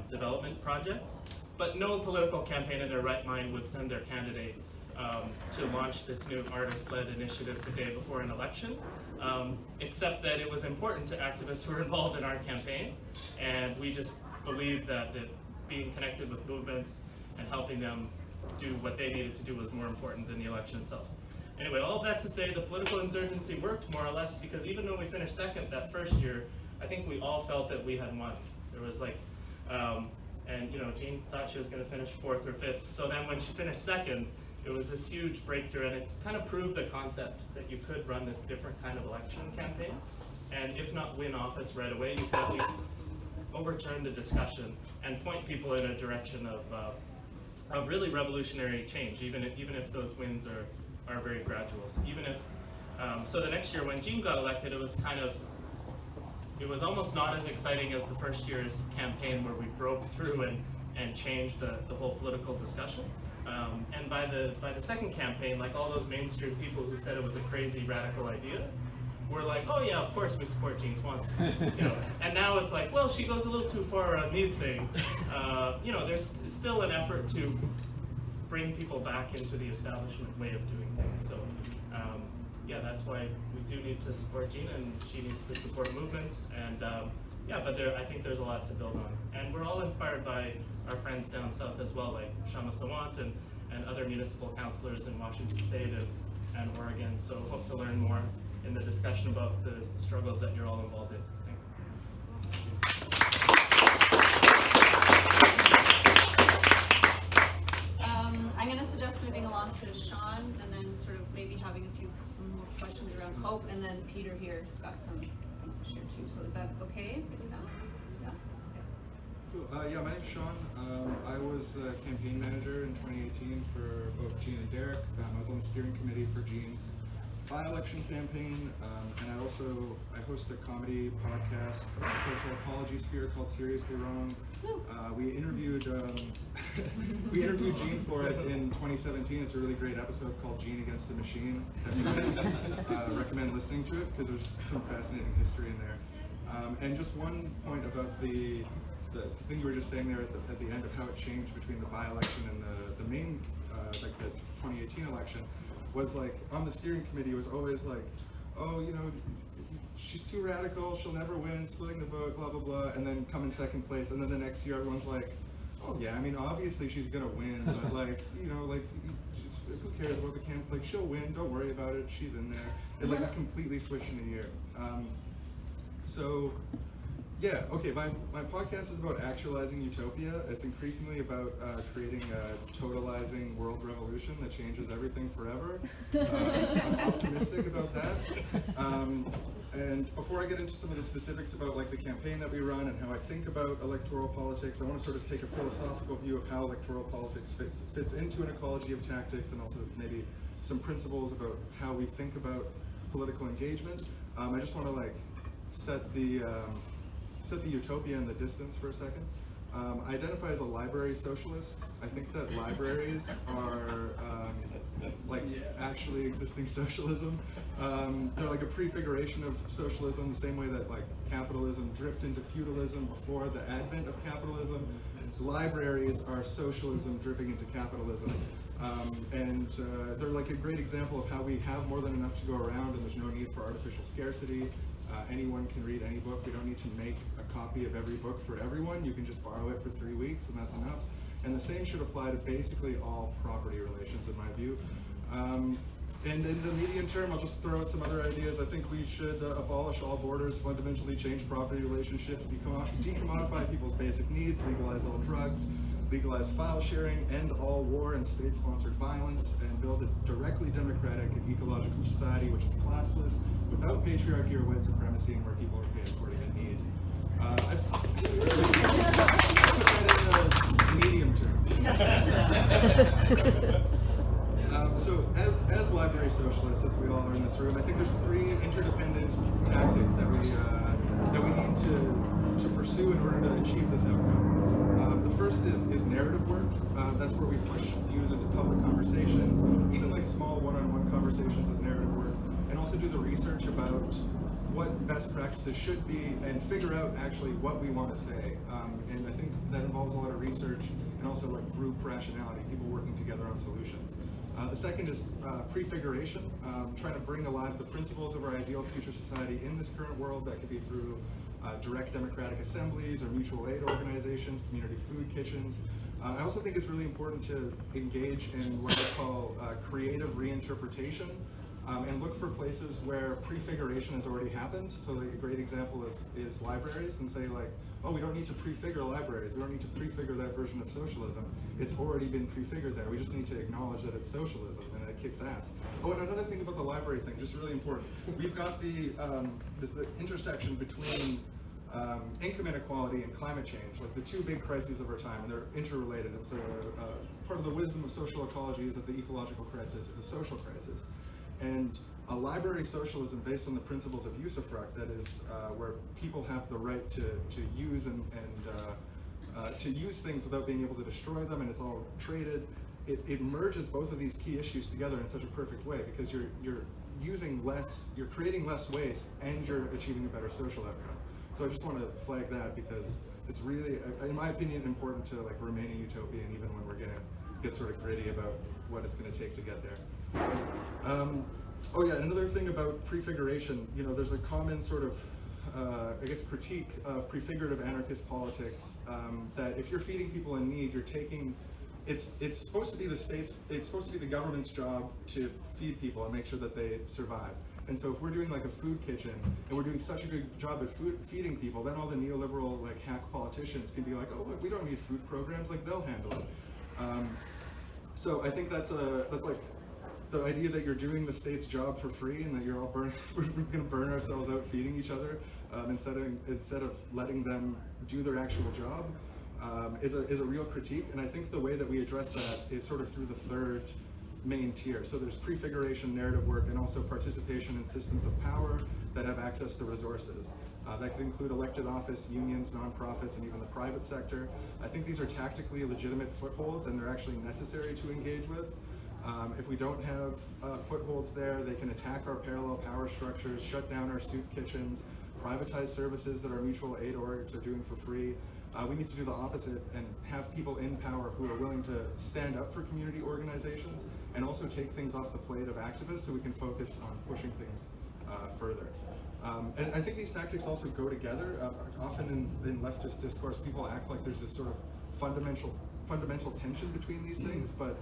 development projects. But no political campaign in their right mind would send their candidate to launch this new artist-led initiative the day before an election, except that it was important to activists who were involved in our campaign, and we just believed that being connected with movements and helping them do what they needed to do was more important than the election itself. Anyway, all of that to say, the political insurgency worked more or less, because even though we finished second that first year, I think we all felt that we had won. There was like, and you know, Jean thought she was going to finish 4th or 5th. So then when she finished second, it was this huge breakthrough, and it kind of proved the concept that you could run this different kind of election campaign, and if not win office right away, you could at least overturn the discussion and point people in a direction of really revolutionary change, even if those wins are very gradual. So even if so the next year when Jean got elected, it was almost not as exciting as the first year's campaign, where we broke through and changed the whole political discussion. And by the second campaign, like all those mainstream people who said it was a crazy radical idea, were like, oh yeah, of course we support Gina Swanson. You know, and now it's like, well, she goes a little too far on these things. You know, there's still an effort to bring people back into the establishment way of doing things. So yeah, that's why we do need to support Gina, and she needs to support movements. And yeah, but I think there's a lot to build on. And we're all inspired by our friends down south as well, like Shawn Vulliez and other municipal councillors in Washington State and Oregon. So hope to learn more in the discussion about the struggles that you're all involved in. I'm going to suggest moving along to Shawn, and then sort of maybe having some more questions around hope, and then Peter here's got some things to share too. So is that okay? Yeah. Cool. Yeah, my name's Shawn. I was the campaign manager in 2018 for both Jean and Derrick. I was on the steering committee for Jean's by-election campaign, and I host a comedy podcast in the Social Ecology sphere called Seriously Wrong. We interviewed Jean for it in 2017. It's a really great episode called Jean Against the Machine. I recommend listening to it, because there's some fascinating history in there. And just one point about the thing you were just saying there at the end of how it changed between the by-election and the main, like the 2018 election, was like, on the steering committee, it was always like, oh, you know, she's too radical, she'll never win, splitting the vote, blah, blah, blah, and then come in second place, and then the next year everyone's like, oh yeah, I mean, obviously she's gonna win, but like, you know, like, who cares about the camp, like, she'll win, don't worry about it, she's in there. It like completely switched in a year. So, yeah, okay, my podcast is about actualizing utopia. It's increasingly about creating a totalizing world revolution that changes everything forever. I'm optimistic about that. And before I get into some of the specifics about like the campaign that we run and how I think about electoral politics, I want to sort of take a philosophical view of how electoral politics fits into an ecology of tactics, and also maybe some principles about how we think about political engagement. I just want to like set the utopia in the distance for a second. I identify as a library socialist. I think that libraries are like actually existing socialism. They're like a prefiguration of socialism, the same way that like capitalism dripped into feudalism before the advent of capitalism. Libraries are socialism dripping into capitalism. And they're like a great example of how we have more than enough to go around, and there's no need for artificial scarcity. Anyone can read any book. We don't need to make a copy of every book for everyone. You can just borrow it for 3 weeks, and that's enough. And the same should apply to basically all property relations, in my view. And in the medium term, I'll just throw out some other ideas. I think we should abolish all borders, fundamentally change property relationships, decommodify people's basic needs, legalize all drugs, legalize file sharing, end all war and state-sponsored violence, and build a directly democratic and ecological society which is classless, without patriarchy or white supremacy, and where people are paid according to need. I put that in the medium term. So as library socialists, as we all are in this room, I think there's 3 interdependent tactics that we need to pursue in order to achieve this outcome. The first is narrative work. That's where we push views into public conversations, even like small one-on-one conversations as narrative work, and also do the research about what best practices should be and figure out actually what we want to say. And I think that involves a lot of research and also like group rationality, people working together on solutions. The second is prefiguration, trying to bring alive the principles of our ideal future society in this current world. That could be through direct democratic assemblies or mutual aid organizations, community food kitchens. I also think it's really important to engage in what I call creative reinterpretation and look for places where prefiguration has already happened. So like a great example is libraries, and say like, oh, we don't need to prefigure libraries. We don't need to prefigure that version of socialism. It's already been prefigured there. We just need to acknowledge that it's socialism and that it kicks ass. Oh, and another thing about the library thing, just really important. We've got the intersection between income inequality and climate change, like the two big crises of our time, and they're interrelated. And so part of the wisdom of social ecology is that the ecological crisis is a social crisis. And a library socialism based on the principles of usufruct, that is where people have the right to use and to use things without being able to destroy them, and it's all traded. It merges both of these key issues together in such a perfect way, because you're using less, you're creating less waste, and you're achieving a better social outcome. So I just want to flag that, because it's really, in my opinion, important to like remain a utopian even when we're gonna get sort of gritty about what it's going to take to get there. Oh yeah, another thing about prefiguration, you know, there's a common sort of, I guess, critique of prefigurative anarchist politics, that if you're feeding people in need, you're taking, it's supposed to be the state's, it's supposed to be the government's job to feed people and make sure that they survive. And so if we're doing like a food kitchen and we're doing such a good job at feeding people, then all the neoliberal like hack politicians can be like, oh look, we don't need food programs, like they'll handle it. So I think that's like the idea that you're doing the state's job for free and that you're all we're gonna burn ourselves out feeding each other instead of letting them do their actual job is a real critique. And I think the way that we address that is sort of through the third main tier. So there's prefiguration, narrative work, and also participation in systems of power that have access to resources. That could include elected office, unions, nonprofits, and even the private sector. I think these are tactically legitimate footholds, and they're actually necessary to engage with. If we don't have footholds there, they can attack our parallel power structures, shut down our soup kitchens, privatize services that our mutual aid orgs are doing for free. We need to do the opposite and have people in power who are willing to stand up for community organizations and also take things off the plate of activists so we can focus on pushing things further. And I think these tactics also go together. Often in leftist discourse, people act like there's this sort of fundamental tension between these things, but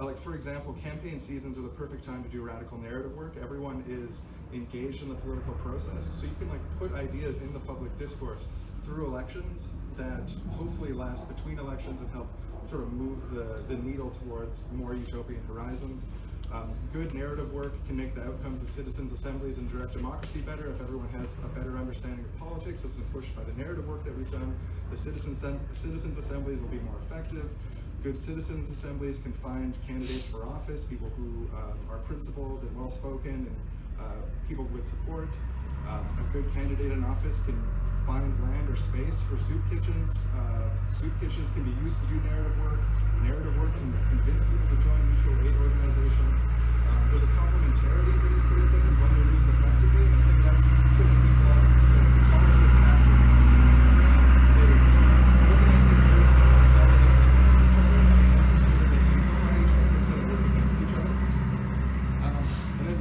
like for example, campaign seasons are the perfect time to do radical narrative work. Everyone is engaged in the political process, so you can like put ideas in the public discourse through elections that hopefully last between elections and help sort of move the needle towards more utopian horizons. Good narrative work can make the outcomes of citizens' assemblies and direct democracy better. If everyone has a better understanding of politics that's been pushed by the narrative work that we've done, the citizens' assemblies will be more effective. Good citizens' assemblies can find candidates for office, people who are principled and well-spoken, and people with support. A good candidate in office can find land or space for soup kitchens. Soup kitchens can be used to do narrative work. Narrative work can convince people to join mutual aid organizations. There's a complementarity to these three things when they're used effectively, and I think that's sort of the ecology of tactics. Is looking at these three things and how they intersect with each other, and making sure that they amplify each other instead of working against each other. And then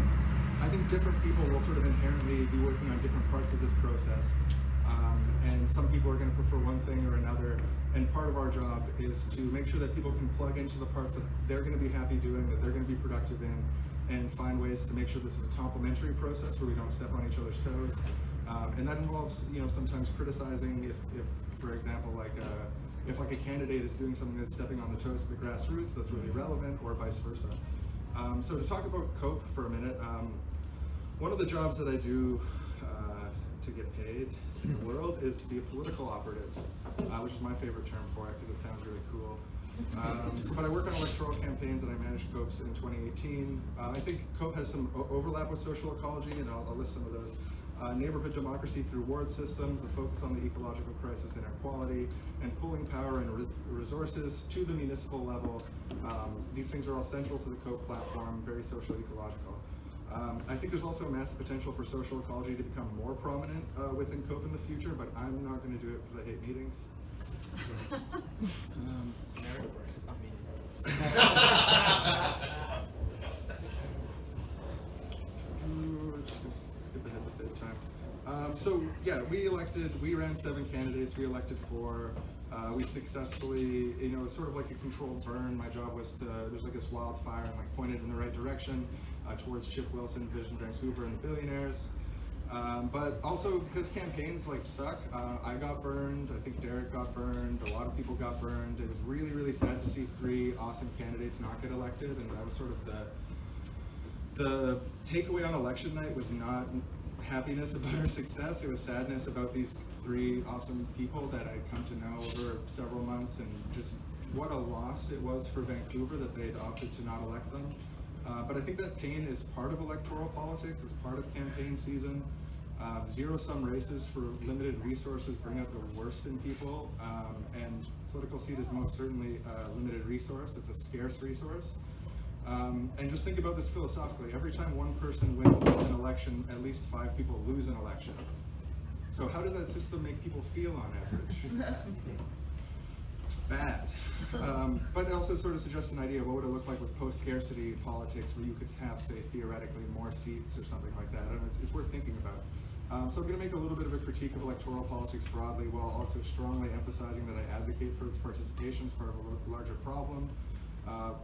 I think different people will sort of inherently be working on different parts of this process. And some people are going to prefer one thing or another, and part of our job is to make sure that people can plug into the parts that they're going to be happy doing, that they're going to be productive in, and find ways to make sure this is a complementary process where we don't step on each other's toes. And that involves, you know, sometimes criticizing if for example, like if like a candidate is doing something that's stepping on the toes of the grassroots that's really relevant, or vice versa. So to talk about COPE for a minute, one of the jobs that I do to get paid in the world is to be a political operative, which is my favorite term for it because it sounds really cool. But I work on electoral campaigns and I managed COPEs in 2018. I think COPE has some overlap with social ecology, and I'll list some of those. Neighborhood democracy through ward systems, a focus on the ecological crisis and inequality, and pulling power and resources to the municipal level. These things are all central to the COPE platform, very social ecological. I think there's also a massive potential for social ecology to become more prominent within COPE in the future, but I'm not going to do it because I hate meetings. It's narrative work, it's not meaning. Skip ahead to save time. So yeah, we ran 7 candidates, we elected 4. We successfully, it's sort of like a controlled burn. My job was there's like this wildfire and like pointed in the right direction towards Chip Wilson, Vision Vancouver, and the billionaires. But also because campaigns like suck, I got burned, I think Derrick got burned, a lot of people got burned. It was really, really sad to see 3 awesome candidates not get elected, and that was sort of the takeaway on election night was not happiness about our success, it was sadness about these 3 awesome people that I'd come to know over several months, and just what a loss it was for Vancouver that they'd opted to not elect them. But I think that pain is part of electoral politics, it's part of campaign season. Zero-sum races for limited resources bring out the worst in people, and political seat is most certainly a limited resource, it's a scarce resource. And just think about this philosophically, every time one person wins an election, at least 5 people lose an election. So how does that system make people feel on average? Bad. But it also sort of suggests an idea of what would it look like with post-scarcity politics, where you could have, say, theoretically more seats or something like that. I don't know, it's worth thinking about. So I'm going to make a little bit of a critique of electoral politics broadly, while also strongly emphasizing that I advocate for its participation as part of a larger problem.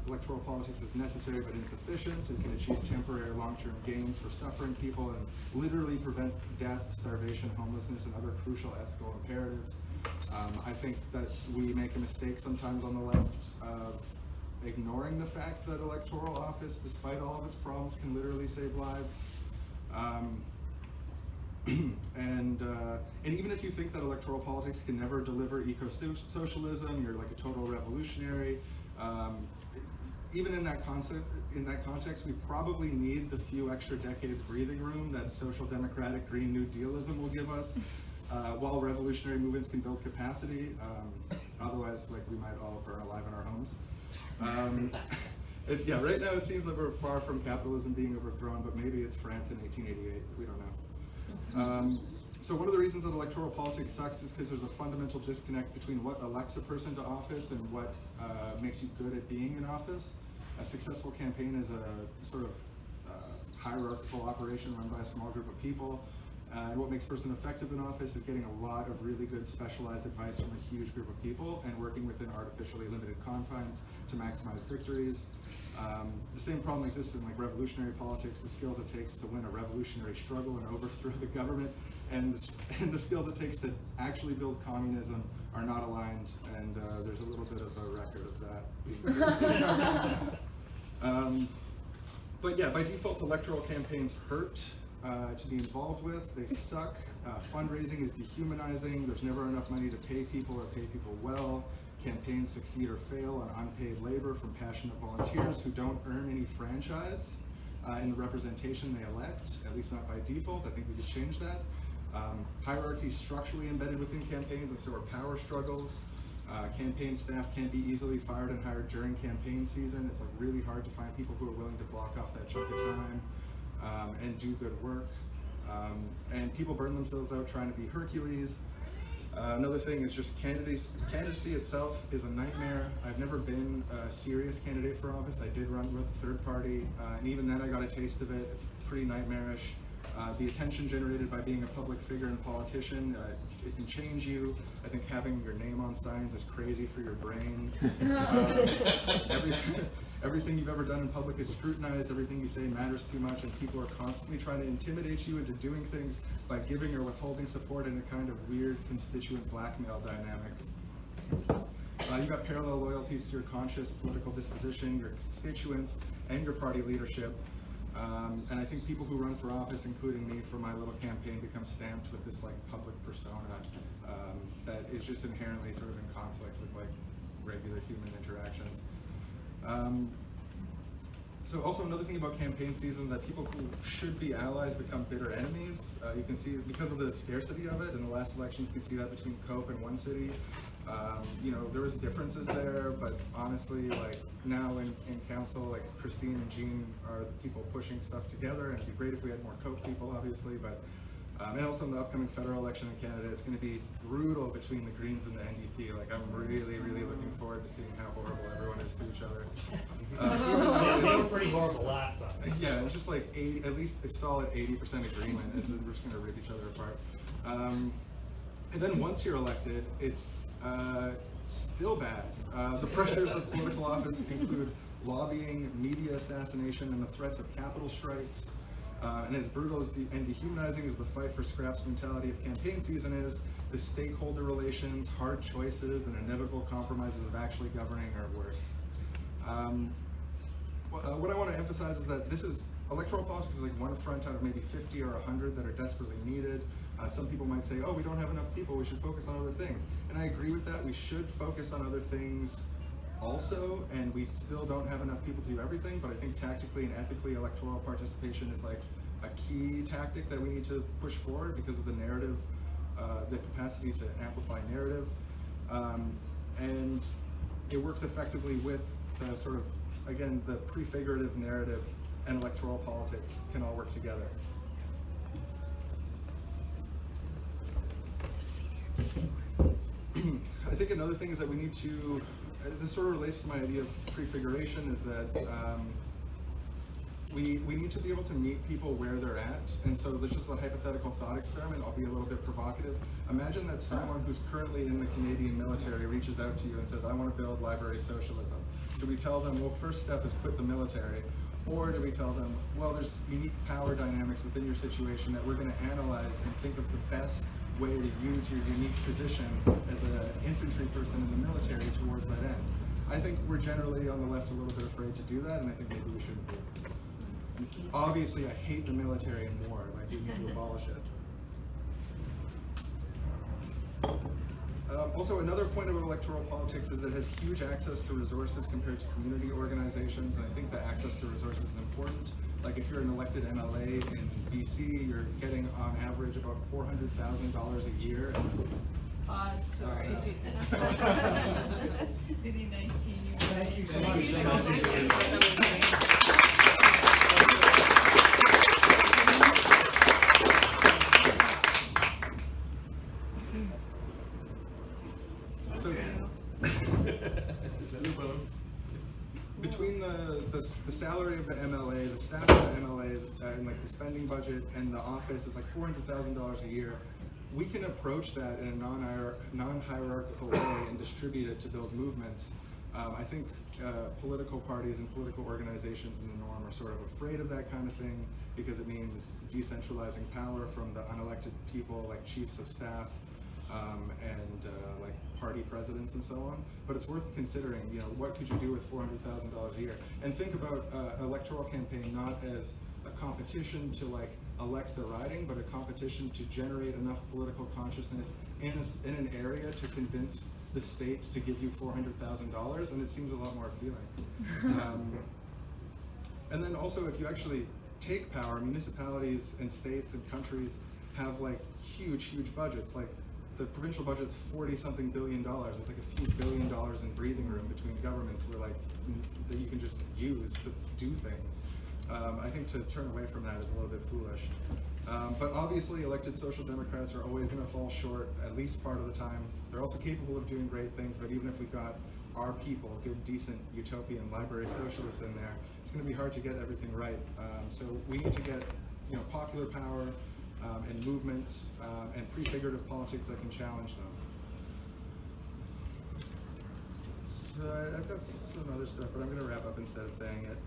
Electoral politics is necessary but insufficient. It can achieve temporary long-term gains for suffering people and literally prevent death, starvation, homelessness, and other crucial ethical imperatives. I think that we make a mistake sometimes on the left of ignoring the fact that electoral office, despite all of its problems, can literally save lives. And even if you think that electoral politics can never deliver eco-socialism, you're like a total revolutionary, even in that context, we probably need the few extra decades breathing room that social democratic Green New Dealism will give us, while revolutionary movements can build capacity. Otherwise, like, we might all burn alive in our homes. Yeah, right now it seems like we're far from capitalism being overthrown, but maybe it's France in 1888. We don't know. So one of the reasons that electoral politics sucks is because there's a fundamental disconnect between what elects a person to office and what makes you good at being in office. A successful campaign is a sort of hierarchical operation run by a small group of people. And what makes a person effective in office is getting a lot of really good specialized advice from a huge group of people and working within artificially limited confines to maximize victories. The same problem exists in like revolutionary politics. The skills it takes to win a revolutionary struggle and overthrow the government, and the skills it takes to actually build communism are not aligned, and there's a little bit of a record of that being but yeah, by default, electoral campaigns hurt to be involved with. They suck. Fundraising is dehumanizing. There's never enough money to pay people or pay people well. Campaigns succeed or fail on unpaid labor from passionate volunteers who don't earn any franchise in the representation they elect, at least not by default. I think we could change that. Hierarchy is structurally embedded within campaigns, and so are power struggles. Campaign staff can't be easily fired and hired during campaign season. It's like really hard to find people who are willing to block off that chunk of time and do good work. And people burn themselves out trying to be Hercules. Another thing is just candidacy itself is a nightmare. I've never been a serious candidate for office. I did run with a third party, and even then I got a taste of it. It's pretty nightmarish. The attention generated by being a public figure and politician, it can change you. I think having your name on signs is crazy for your brain. Everything you've ever done in public is scrutinized, everything you say matters too much, and people are constantly trying to intimidate you into doing things by giving or withholding support in a kind of weird constituent blackmail dynamic. You've got parallel loyalties to your conscious political disposition, your constituents, and your party leadership. And I think people who run for office, including me for my little campaign, become stamped with this like public persona that is just inherently sort of in conflict with like regular human interactions. So also another thing about campaign season, that people who should be allies become bitter enemies. You can see because of the scarcity of it. In the last election, you can see that between Cope and one city. You know, there was differences there, but honestly, like now in council, like Christine and Jean are the people pushing stuff together, and it'd be great if we had more Cope people, obviously, but and also in the upcoming federal election in Canada, it's going to be brutal between the Greens and the NDP. Like, I'm really, really looking forward to seeing how horrible everyone is to each other. They were pretty horrible last time. Yeah, it's just like at least a solid 80% agreement, and so we're just going to rip each other apart. And then once you're elected, it's still bad. The pressures of political office include lobbying, media assassination, and the threats of capital strikes. And as brutal as and dehumanizing as the fight for scraps mentality of campaign season is, the stakeholder relations, hard choices, and inevitable compromises of actually governing are worse. What I want to emphasize is that electoral politics is like one front out of maybe 50 or 100 that are desperately needed. Some people might say, oh, we don't have enough people, we should focus on other things. And I agree with that. We should focus on other things also, and we still don't have enough people to do everything, but I think tactically and ethically electoral participation is like a key tactic that we need to push forward because of the narrative, the capacity to amplify narrative. And it works effectively with the sort of, again, the prefigurative narrative and electoral politics can all work together. I think another thing is that we need to, this sort of relates to my idea of prefiguration, is that we need to be able to meet people where they're at. And so there's just a hypothetical thought experiment. I'll be a little bit provocative. Imagine that someone who's currently in the Canadian military reaches out to you and says, I want to build library socialism. Do we tell them, well, first step is quit the military? Or do we tell them, well, there's unique power dynamics within your situation that we're going to analyze and think of the best way to use your unique position as an infantry person in the military towards that end? I think we're generally on the left a little bit afraid to do that, and I think maybe we shouldn't be. Obviously, I hate the military more. Like, we need to abolish it. Also, another point about electoral politics is it has huge access to resources compared to community organizations, and I think that access to resources is important. Like, if you're an elected MLA in BC, you're getting on average about $400,000 a year. Sorry. Really nice seeing you. Thank you so much. Between the salary of the MLA, the staff of the MLA, and like the spending budget and the office is like $400,000 a year. We can approach that in a non-hierarchical way and distribute it to build movements. I think political parties and political organizations in the norm are sort of afraid of that kind of thing because it means decentralizing power from the unelected people like chiefs of staff and like party presidents and so on. But it's worth considering, you know, what could you do with $400,000 a year? And think about an electoral campaign not as a competition to like elect the riding, but a competition to generate enough political consciousness in an area to convince the state to give you $400,000, and it seems a lot more appealing. And then also, if you actually take power, municipalities and states and countries have like huge budgets. Like the provincial budget's $40-something billion. There's like a few $1 billion in breathing room between governments where like that you can just use to do things. I think to turn away from that is a little bit foolish. But obviously elected social democrats are always going to fall short at least part of the time. They're also capable of doing great things, but even if we got our people, good, decent, utopian library socialists in there, it's going to be hard to get everything right. So we need to get, you know, popular power and movements and prefigurative politics that can challenge them. So I've got some other stuff, but I'm going to wrap up instead of saying it.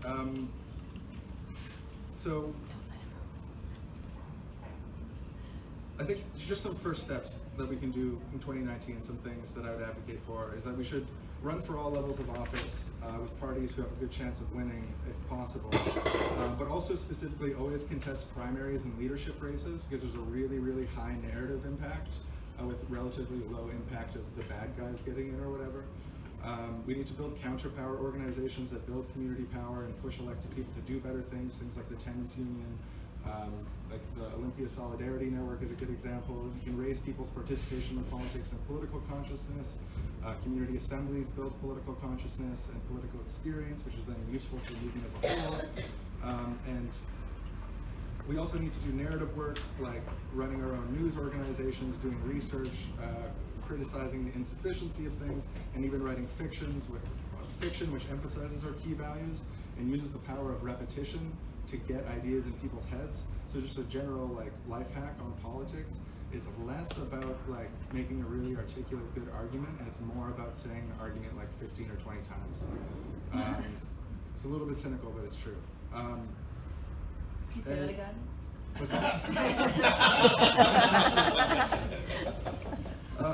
So I think just some first steps that we can do in 2019, some things that I would advocate for, is that we should run for all levels of office with parties who have a good chance of winning if possible, but also specifically always contest primaries and leadership races because there's a really high narrative impact with relatively low impact of the bad guys getting in or whatever. We need to build counterpower organizations that build community power and push elected people to do better things like the Tenants Union, like the Olympia Solidarity Network is a good example. You can raise people's participation in politics and political consciousness. Community assemblies build political consciousness and political experience, which is then useful for the movement as a whole. And we also need to do narrative work, like running our own news organizations, doing research, criticizing the insufficiency of things, and even writing fiction which emphasizes our key values and uses the power of repetition to get ideas in people's heads. So just a general life hack on politics is less about making a really articulate good argument, and it's more about saying the argument 15 or 20 times. It's a little bit cynical, but it's true. Can you say that again? What's that?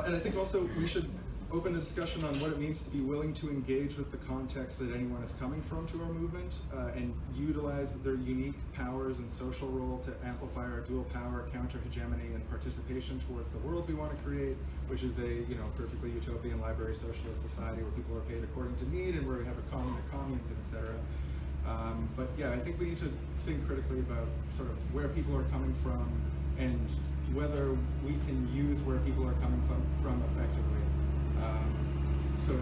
And I think also we should open a discussion on what it means to be willing to engage with the context that anyone is coming from to our movement, and utilize their unique powers and social role to amplify our dual power, counter hegemony, and participation towards the world we want to create, which is a perfectly utopian library socialist society where people are paid according to need and where we have a commune of communes, etc. But yeah, I think we need to think critically about sort of where people are coming from and whether we can use where people are coming from effectively. So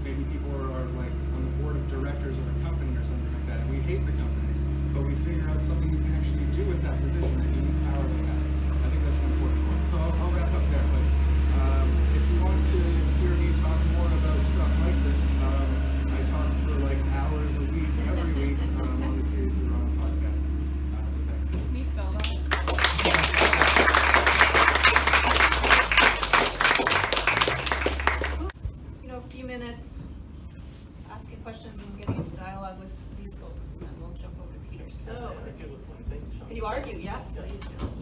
maybe people are on the board of directors of a company or something like that, and we hate the company, but we figure out something you can actually do with that position, that unique power they have. I think that's an important point. So I'll wrap up there, but if you want to hear me talk more about stuff like this, I talk for hours a week, every week, on the Seriously Wrong podcast. So thanks. Can you spell that? A few minutes asking questions and getting into dialogue with these folks, and then we'll jump over to Peter. So, argue with one thing, Shawn. can you argue? Yes.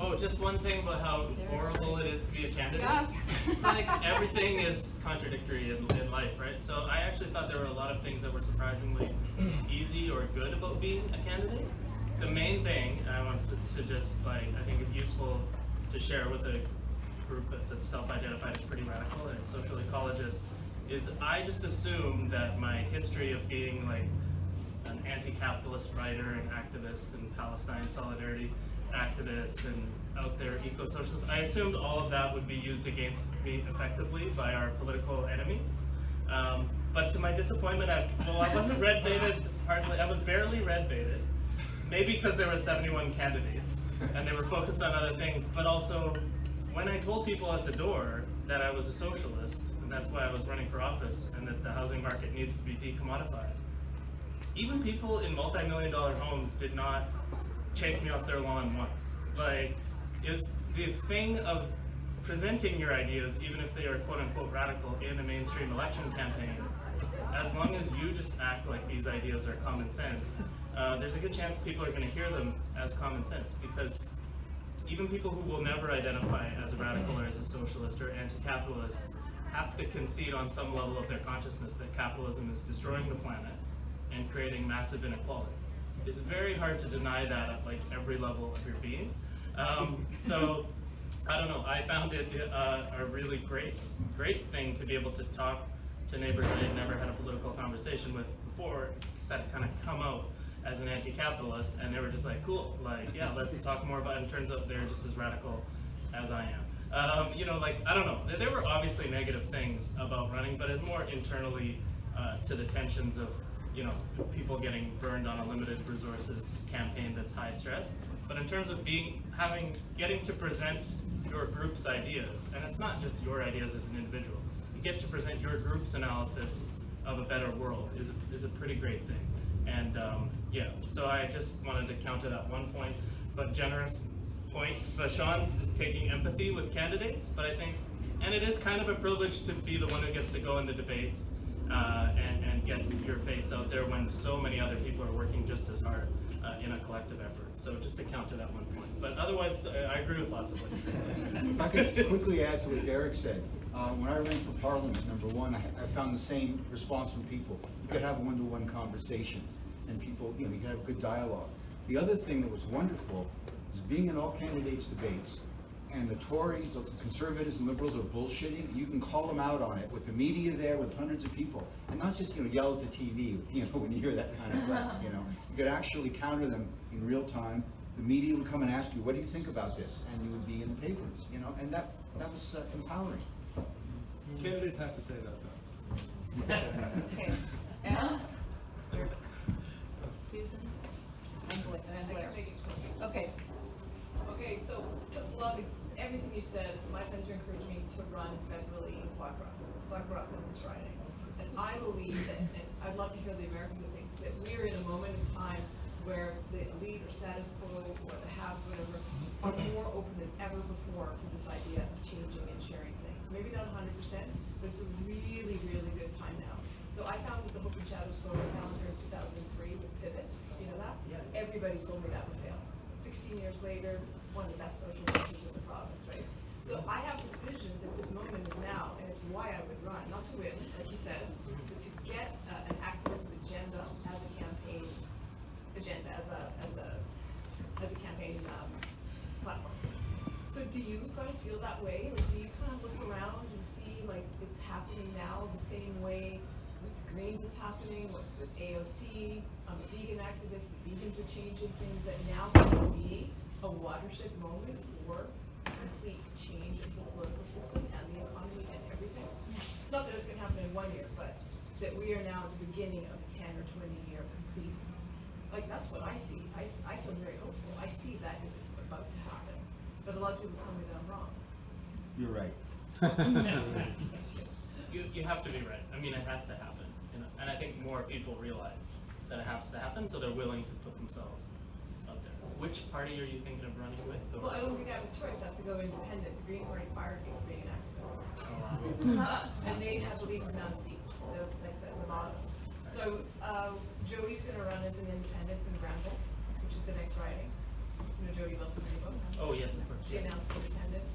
Oh, just one thing about how horrible it is to be a candidate. Yeah. It's everything is contradictory in life, right? So I actually thought there were a lot of things that were surprisingly easy or good about being a candidate. The main thing, and I want to just I think it's useful to share with a group that's self-identified as pretty radical and social ecologist, is I just assumed that my history of being an anti-capitalist writer and activist and Palestine solidarity activist and out there eco-socialist, I assumed all of that would be used against me effectively by our political enemies. But to my disappointment, I wasn't red baited hardly. I was barely red baited. Maybe because there were 71 candidates and they were focused on other things, but also when I told people at the door that I was a socialist, and that's why I was running for office, and that the housing market needs to be decommodified, even people in multi-million-dollar homes did not chase me off their lawn once. It's the thing of presenting your ideas, even if they are quote-unquote radical, in a mainstream election campaign. As long as you just act like these ideas are common sense, there's a good chance people are going to hear them as common sense, because even people who will never identify as a radical or as a socialist or anti-capitalist have to concede on some level of their consciousness that capitalism is destroying the planet and creating massive inequality. It's very hard to deny that at every level of your being. So I don't know, I found it a really great thing to be able to talk to neighbors I had never had a political conversation with before, because I'd kind of come out as an anti-capitalist, and they were just cool, yeah, let's talk more about it. And it turns out they're just as radical as I am. I don't know, there were obviously negative things about running, but it's more internally to the tensions of, people getting burned on a limited resources campaign that's high stress. But in terms of getting to present your group's ideas, and it's not just your ideas as an individual, you get to present your group's analysis of a better world is a pretty great thing. And yeah, so I just wanted to counter that one point, but generous points. But Shawn's taking empathy with candidates, but I think, and it is kind of a privilege to be the one who gets to go in the debates and get your face out there when so many other people are working just as hard in a collective effort. So just to counter that one point. But otherwise, I agree with lots of what you said. If I could quickly add to what Derrick said. When I ran for Parliament, number one, I found the same response from people. You could have one-to-one conversations, and people, you could have good dialogue. The other thing that was wonderful is being in all candidates' debates, and the Tories, or conservatives and liberals are bullshitting, you can call them out on it with the media there, with hundreds of people, and not just, you know, yell at the TV, you know, when you hear that kind of threat, you know. You could actually counter them in real time. The media would come and ask you, what do you think about this? And you would be in the papers, you know, and that was empowering. Candidates have to say that though. Okay. Anna? Susan? And Blair. I can make it quick. Okay. Okay, so a lot of everything you said, my friends are encouraging me to run federally in Quackrock. So I grew up in this riding. And I believe that, and I'd love to hear the American think, that we're in a moment in time where the elite or status quo or the haves, whatever, are more open than ever before for this idea of changing and sharing things. Maybe not 100%, but it's a really, really good time now. So I founded the Hope and Shadows photo calendar in 2003 with pivots. You know that? Yeah. Everybody told me that would fail. 16 years later, one of the best social movements in the province, right? So I have this vision that this moment is now, and it's why I would run, not to win, like you said, but to get an activist agenda as a campaign agenda, as a campaign platform. So do you guys feel that way? Like, do you kind of look around and see like it's happening now the same way with the Greens is happening, with AOC, vegan activists, the vegans are changing things that now can be a watershed moment for complete change of the political system and the economy and everything? Not that it's going to happen in 1 year, but that we are now at the beginning of a 10 or 20 year complete. Like, that's what I see. I feel very hopeful. I see that is about to happen. But a lot of people tell me that I'm wrong. You're right. You have to be right. I mean, it has to happen. You know? And I think more people realize that it has to happen, so they're willing to put themselves out there. Which party are you thinking of running with? Or? Well, I don't think I have a choice. I have to go independent. The Green Party fired me for being an activist. Oh, wow. And they have the least amount of seats, like the bottom. So Jody's going to run as an independent in Granville, which is the next riding. You know Jody Wilson-Raybould? Oh, yes, of course. She announced independent.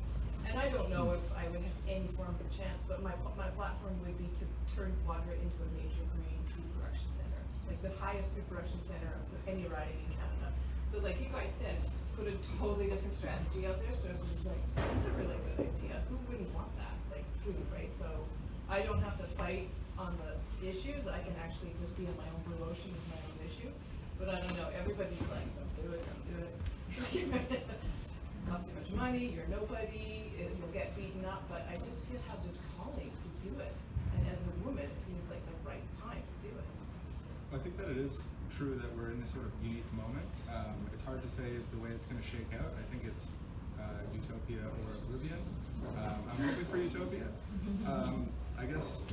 And I don't know if I would have any form of a chance, but my platform would be to turn Quadra into a major green food production center, like the highest food production center of any riding in Canada. So like you guys said, put a totally different strategy out there, so it was like, that's a really good idea. Who wouldn't want that? Like food, right? So I don't have to fight on the issues. I can actually just be in my own blue ocean with my own issue. But I don't know, everybody's like, don't do it, don't do it. Costs too much money, you're nobody, you'll get beaten up, but I just feel have this calling to do it. And as a woman, it seems like the right time to do it. I think that it is true that we're in this sort of unique moment. It's hard to say the way it's going to shake out. I think it's utopia or oblivion. I'm hoping for utopia. I guess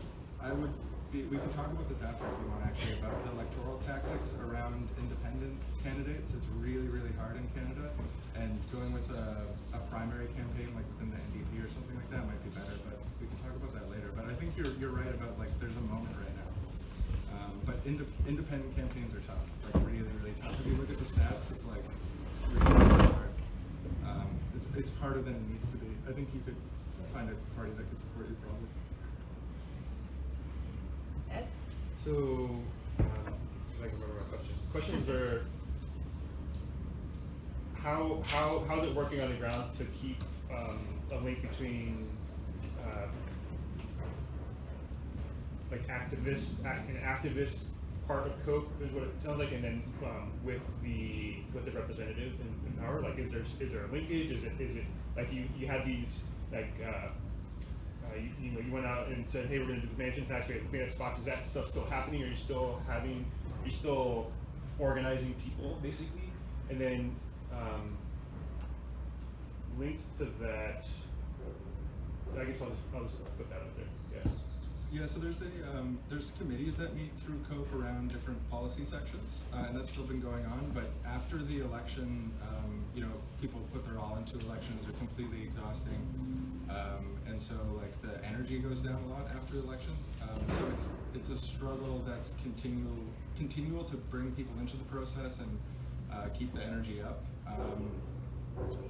we can talk about this after if you want, actually, about the electoral tactics around independent candidates. It's really, really hard in Canada, and going with a primary campaign like within the NDP or something like that might be better, but we can talk about that later. But I think you're right about, like, there's a moment right now. But independent campaigns are tough, like really, really tough. If you look at the stats, it's like really hard. It's harder than it needs to be. I think you could find a party that could support you probably. Ed? So I can remember my questions. Questions are how's it working on the ground to keep a link between like an activist part of COPE is what it sounds like, and then with the representative in power. Like, is there a linkage? Is it like you had these like you went out and said, hey, we're going to do the mansion tax, we have to clean up spots. Is that stuff still happening? Are you still organizing people basically? And then linked to that, I guess I'll just put that out there. Yeah. Yeah, so there's committees that meet through COPE around different policy sections, and that's still been going on. But after the election, people put their all into elections are completely exhausting, and so like the energy goes down a lot after the election. So it's a struggle that's continual to bring people into the process and keep the energy up.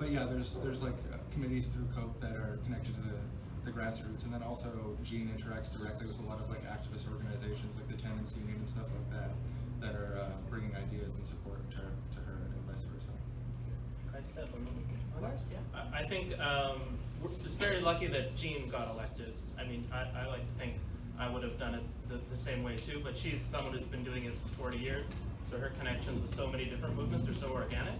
But yeah, there's like committees through COPE that are connected to the grassroots, and then also Jean interacts directly with a lot of like activist organizations like the Tenants Union and stuff like that are bringing ideas and support to her and vice versa. I I just have one moment? Of course, yeah. I think it's very lucky that Jean got elected. I mean, I like to think I would have done it the same way too, but she's someone who's been doing it for 40 years, so her connections with so many different movements are so organic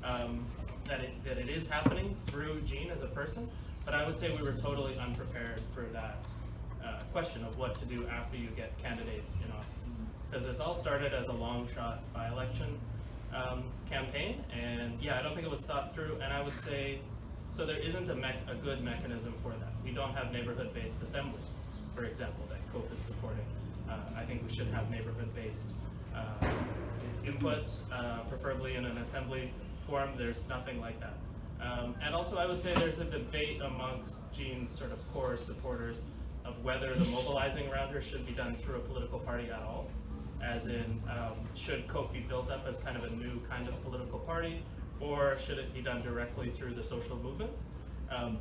that it is happening through Jean as a person. But I would say we were totally unprepared for that question of what to do after you get candidates in office. Because this all started as a long shot by-election campaign, and yeah, I don't think it was thought through, and I would say, so there isn't a good mechanism for that. We don't have neighborhood-based assemblies, for example, that COPE is supporting. I think we should have neighborhood-based input, preferably in an assembly form. There's nothing like that. And also I would say there's a debate amongst Jean's sort of core supporters of whether the mobilizing around her should be done through a political party at all. As in, should COPE be built up as kind of a new kind of political party, or should it be done directly through the social movement? And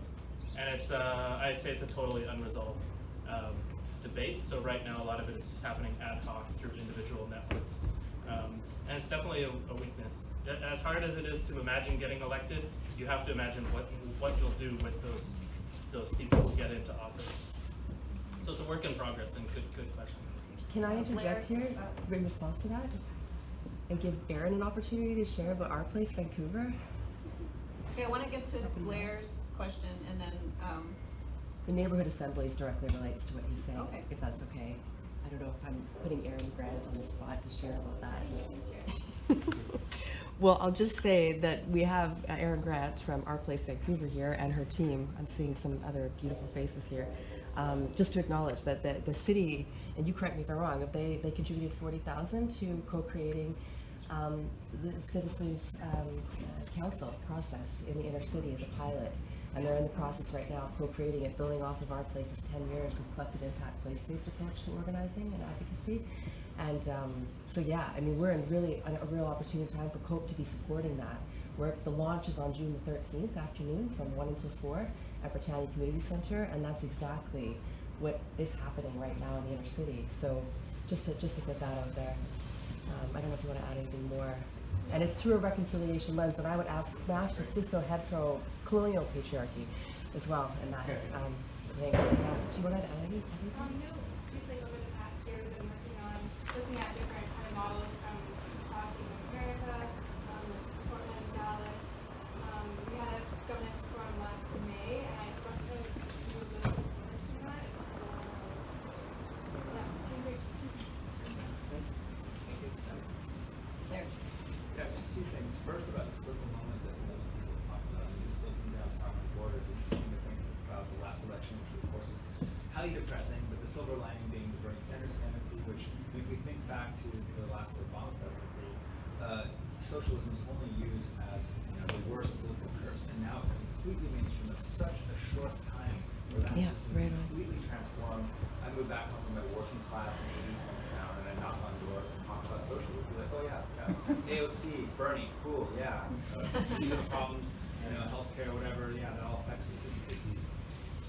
it's, I'd say it's a totally unresolved debate. So right now, a lot of it is just happening ad hoc through individual networks. And it's definitely a weakness. As hard as it is to imagine getting elected, you have to imagine what you'll do with those people who get into office. So it's a work in progress, and good question. Can I interject here in response to that and give Erin an opportunity to share about our place, Vancouver? Okay, I want to get to Blair's question and then, The neighborhood assemblies directly relates to what he's saying, Okay. if that's okay. I don't know if I'm putting Erin Grant on the spot to share about that. Well, I'll just say that we have Erin Grant from Our Place Vancouver here and her team. I'm seeing some other beautiful faces here. Just to acknowledge that the city, and you correct me if I'm wrong, if they contributed $40,000 to co-creating the citizens council process in the inner city as a pilot, and they're in the process right now of co-creating it, building off of Our Place's 10 years of collective impact place-based approach to organizing and advocacy. And so yeah, I mean, we're in really a real opportune time for COPE to be supporting that. The launch is on June the 13th afternoon from 1 until 4 at Britannia Community Center, and that's exactly what is happening right now in the inner city. So just to put that out there. I don't know if you want to add anything more. And it's through a reconciliation lens, and I would ask smash the cis-hetero-colonial patriarchy as well in that thing. Yeah. Do you want to add anything? No. Just like over the past year, we've been working on looking at different kind of models from across America, Portland, Dallas. We had a governance forum last May, and I got to do a little bit of from that. There. Yeah, just two things. First, about this political moment that people talk about. And just looking down south of the border, it's interesting to think about the last election, which of course was highly depressing, but the silver lining being the Bernie Sanders candidacy, which if we think back to the last Obama presidency, socialism was only used as the worst political curse, and now it's completely mainstream in such a short time where that has completely transformed. I moved back home from my working class in 80 hometown, and I knock on doors and talk about socialism. Be like, oh yeah, AOC, Bernie, cool, yeah. These are the problems, healthcare, whatever, yeah, that all affects me. It's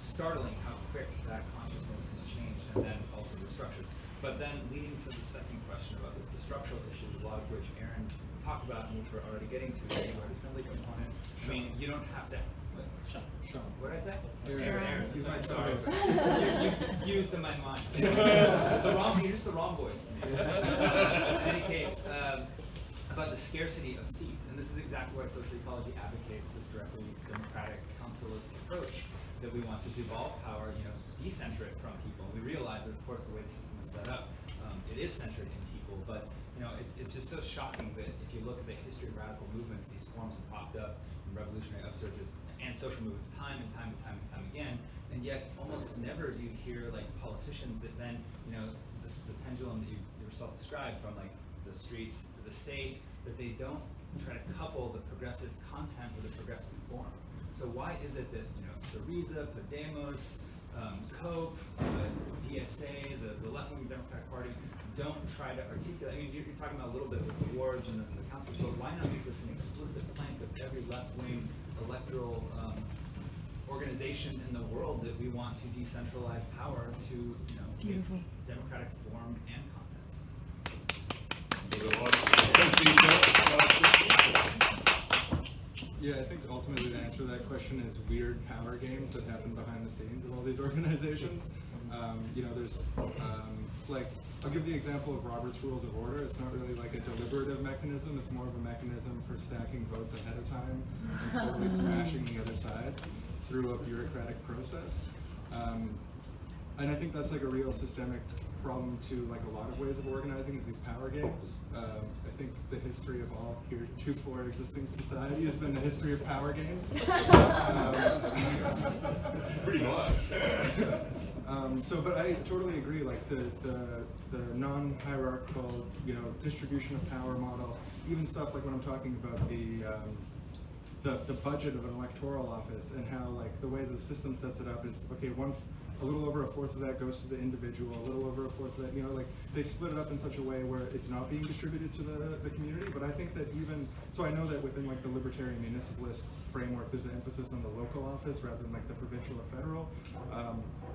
startling how quick that consciousness has changed, and then also the structures. But then leading to the second question about the structural issues, a lot of which Aaron talked about and which we're already getting to, the neighborhood assembly component. I mean, you don't have to. Shawn. What did I say? Aaron. I'm sorry. You used in my mind. You're just the wrong voice. In any case, about the scarcity of seats, and this is exactly why Social Ecology advocates this directly democratic councilist approach, that we want to devolve power, decenter it from people. We realize that, of course, the way the system is set up, it is centered in people, but it's just so shocking that if you look at the history of radical movements, these forms have popped up in revolutionary upsurges and social movements time and time again, and yet almost never do you hear like politicians that then, the pendulum that you yourself described from like the streets to the state, that they don't try to couple the progressive content with a progressive form. So why is it that Syriza, Podemos, COPE, DSA, the left-wing Democratic Party don't try to articulate? I mean, you're talking about a little bit with the wards and the councils, but why not make this an explicit plank of every left-wing electoral organization in the world that we want to decentralize power to Beautiful. Democratic form and content? Yeah, I think ultimately the answer to that question is weird power games that happen behind the scenes of all these organizations. You know, there's like, I'll give the example of Robert's Rules of Order. It's not really like a deliberative mechanism, it's more of a mechanism for stacking votes ahead of time and totally smashing the other side through a bureaucratic process. And I think that's like a real systemic problem to like a lot of ways of organizing is these power games. I think the history of all heretofore existing society has been the history of power games. Pretty much. But I totally agree, like the non-hierarchical, you know, distribution of power model, even stuff like when I'm talking about the budget of an electoral office and how like the way the system sets it up is, okay, a little over a fourth of that goes to the individual, a little over a fourth of that, you know, like they split it up in such a way where it's not being distributed to the community. But I think that even, so I know that within like the libertarian municipalist framework, there's an emphasis on the local office rather than like the provincial or federal.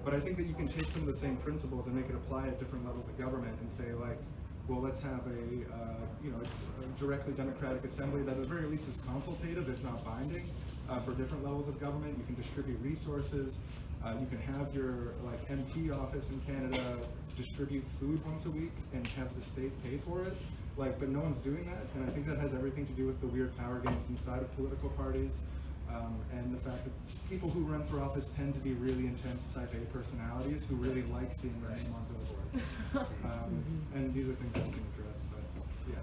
But I think that you can take some of the same principles and make it apply at different levels of government and say like, well, let's have a directly democratic assembly that at the very least is consultative, if not binding, for different levels of government. You can distribute resources. You can have your like MP office in Canada distribute food once a week and have the state pay for it. Like, but no one's doing that, and I think that has everything to do with the weird power games inside of political parties, and the fact that people who run for office tend to be really intense type A personalities who really like seeing their name on billboards. And these are things that we can address, but yeah.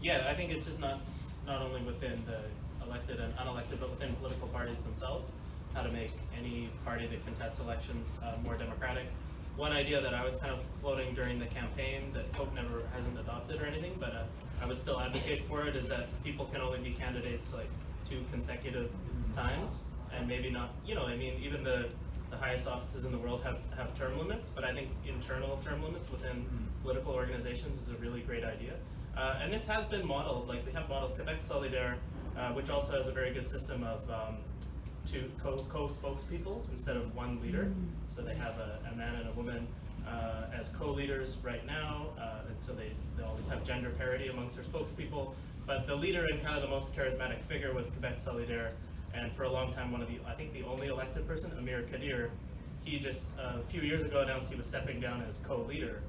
Yeah, I think it's just not only within the elected and unelected, but within political parties themselves, how to make any party that contests elections more democratic. One idea that I was kind of floating during the campaign that Cope never hasn't adopted or anything, but I would still advocate for it, is that people can only be candidates like 2 consecutive times, and maybe not, you know, I mean, even the highest offices in the world have term limits, but I think internal term limits within political organizations is a really great idea. And this has been modeled, like we have models, Quebec Solidaire, which also has a very good system of 2 co-spokespeople instead of 1 leader. So they have a man and a woman as co-leaders right now, and so they always have gender parity amongst their spokespeople. But the leader and kind of the most charismatic figure with Quebec Solidaire, and for a long time I think the only elected person, Amir Kadir, he just a few years ago announced he was stepping down as co-leader.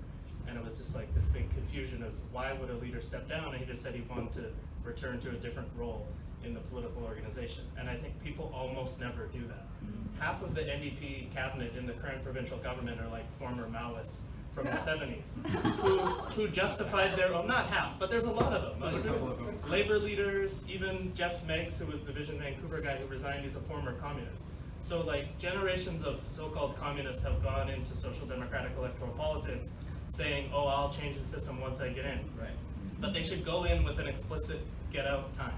And it was just like this big confusion of why would a leader step down, and he just said he wanted to return to a different role in the political organization. And I think people almost never do that. Half of the NDP cabinet in the current provincial government are like former Maoists from the 70s who justified their, well, not half, but there's a lot of them. There's labor leaders, even Jeff Meggs, who was the Vision Vancouver guy who resigned, he's a former communist. So like generations of so-called communists have gone into social democratic electoral politics saying, oh, I'll change the system once I get in. Right. But they should go in with an explicit get out time,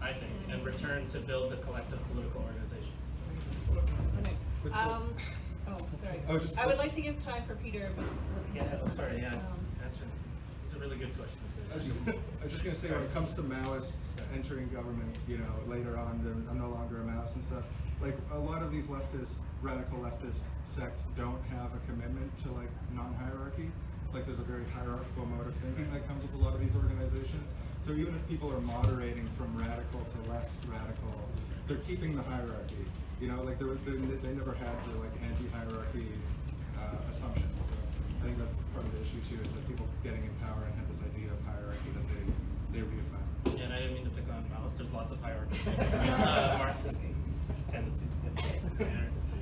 I think, and return to build a collective political organization. Sorry. I would like to give time for Peter. Sorry, yeah, that's right. These are really good questions. I was just going to say, when it comes to Maoists entering government, you know, later on, I'm no longer a Maoist and stuff, like a lot of these radical leftist sects don't have a commitment to like non-hierarchy. It's like there's a very hierarchical mode of thinking that comes with a lot of these organizations. So even if people are moderating from radical to less radical, they're keeping the hierarchy. You know, like they never had the like anti-hierarchy assumptions. So I think that's part of the issue too, is that people getting in power and have this idea of hierarchy that they reaffirm. Yeah, and I didn't mean to pick on Maoists. There's lots of hierarchy. Marxist tendencies. Okay,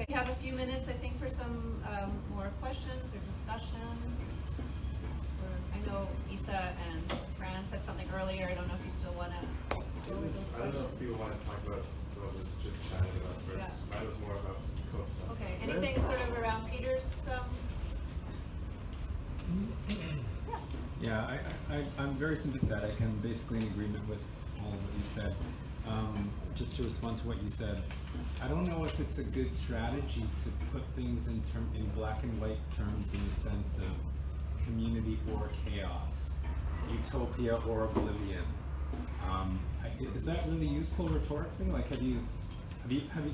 we have a few minutes, I think, for some more questions or discussion. I know Isa and Franz had something earlier. I don't know if you still want to go with those questions. I don't know if you want to talk about what was just chatted about first. Yeah. Mine was more about Cope stuff. Okay, anything sort of around Peter's? Yes. Yeah, I'm very sympathetic and basically in agreement with all of what you said. Just to respond to what you said, I don't know if it's a good strategy to put things in black and white terms in the sense of community or chaos, utopia or oblivion. Is that really useful rhetorically? Like, have you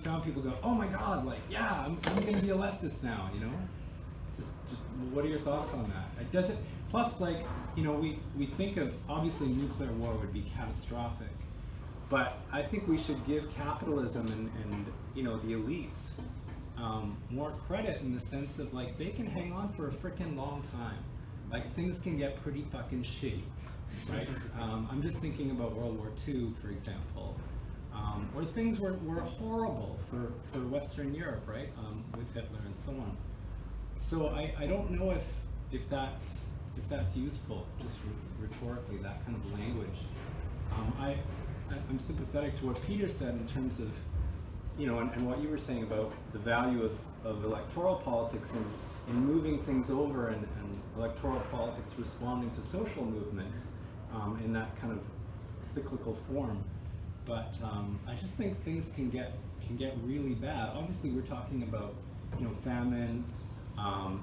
found people go, oh my God, like, yeah, I'm going to be a leftist now, you know? Just, what are your thoughts on that? It doesn't, plus, like, you know, we think of, obviously nuclear war would be catastrophic, but I think we should give capitalism and you know, the elites more credit in the sense of, like, they can hang on for a freaking long time. Like, things can get pretty fucking shitty, right? I'm just thinking about World War II, for example, where things were horrible for Western Europe, right? With Hitler and so on. So I don't know if that's useful, just rhetorically, that kind of language. I'm sympathetic to what Peter said in terms of, you know, and what you were saying about the value of electoral politics and moving things over and electoral politics responding to social movements in that kind of cyclical form. But I just think things can get really bad. Obviously, we're talking about, you know, famine,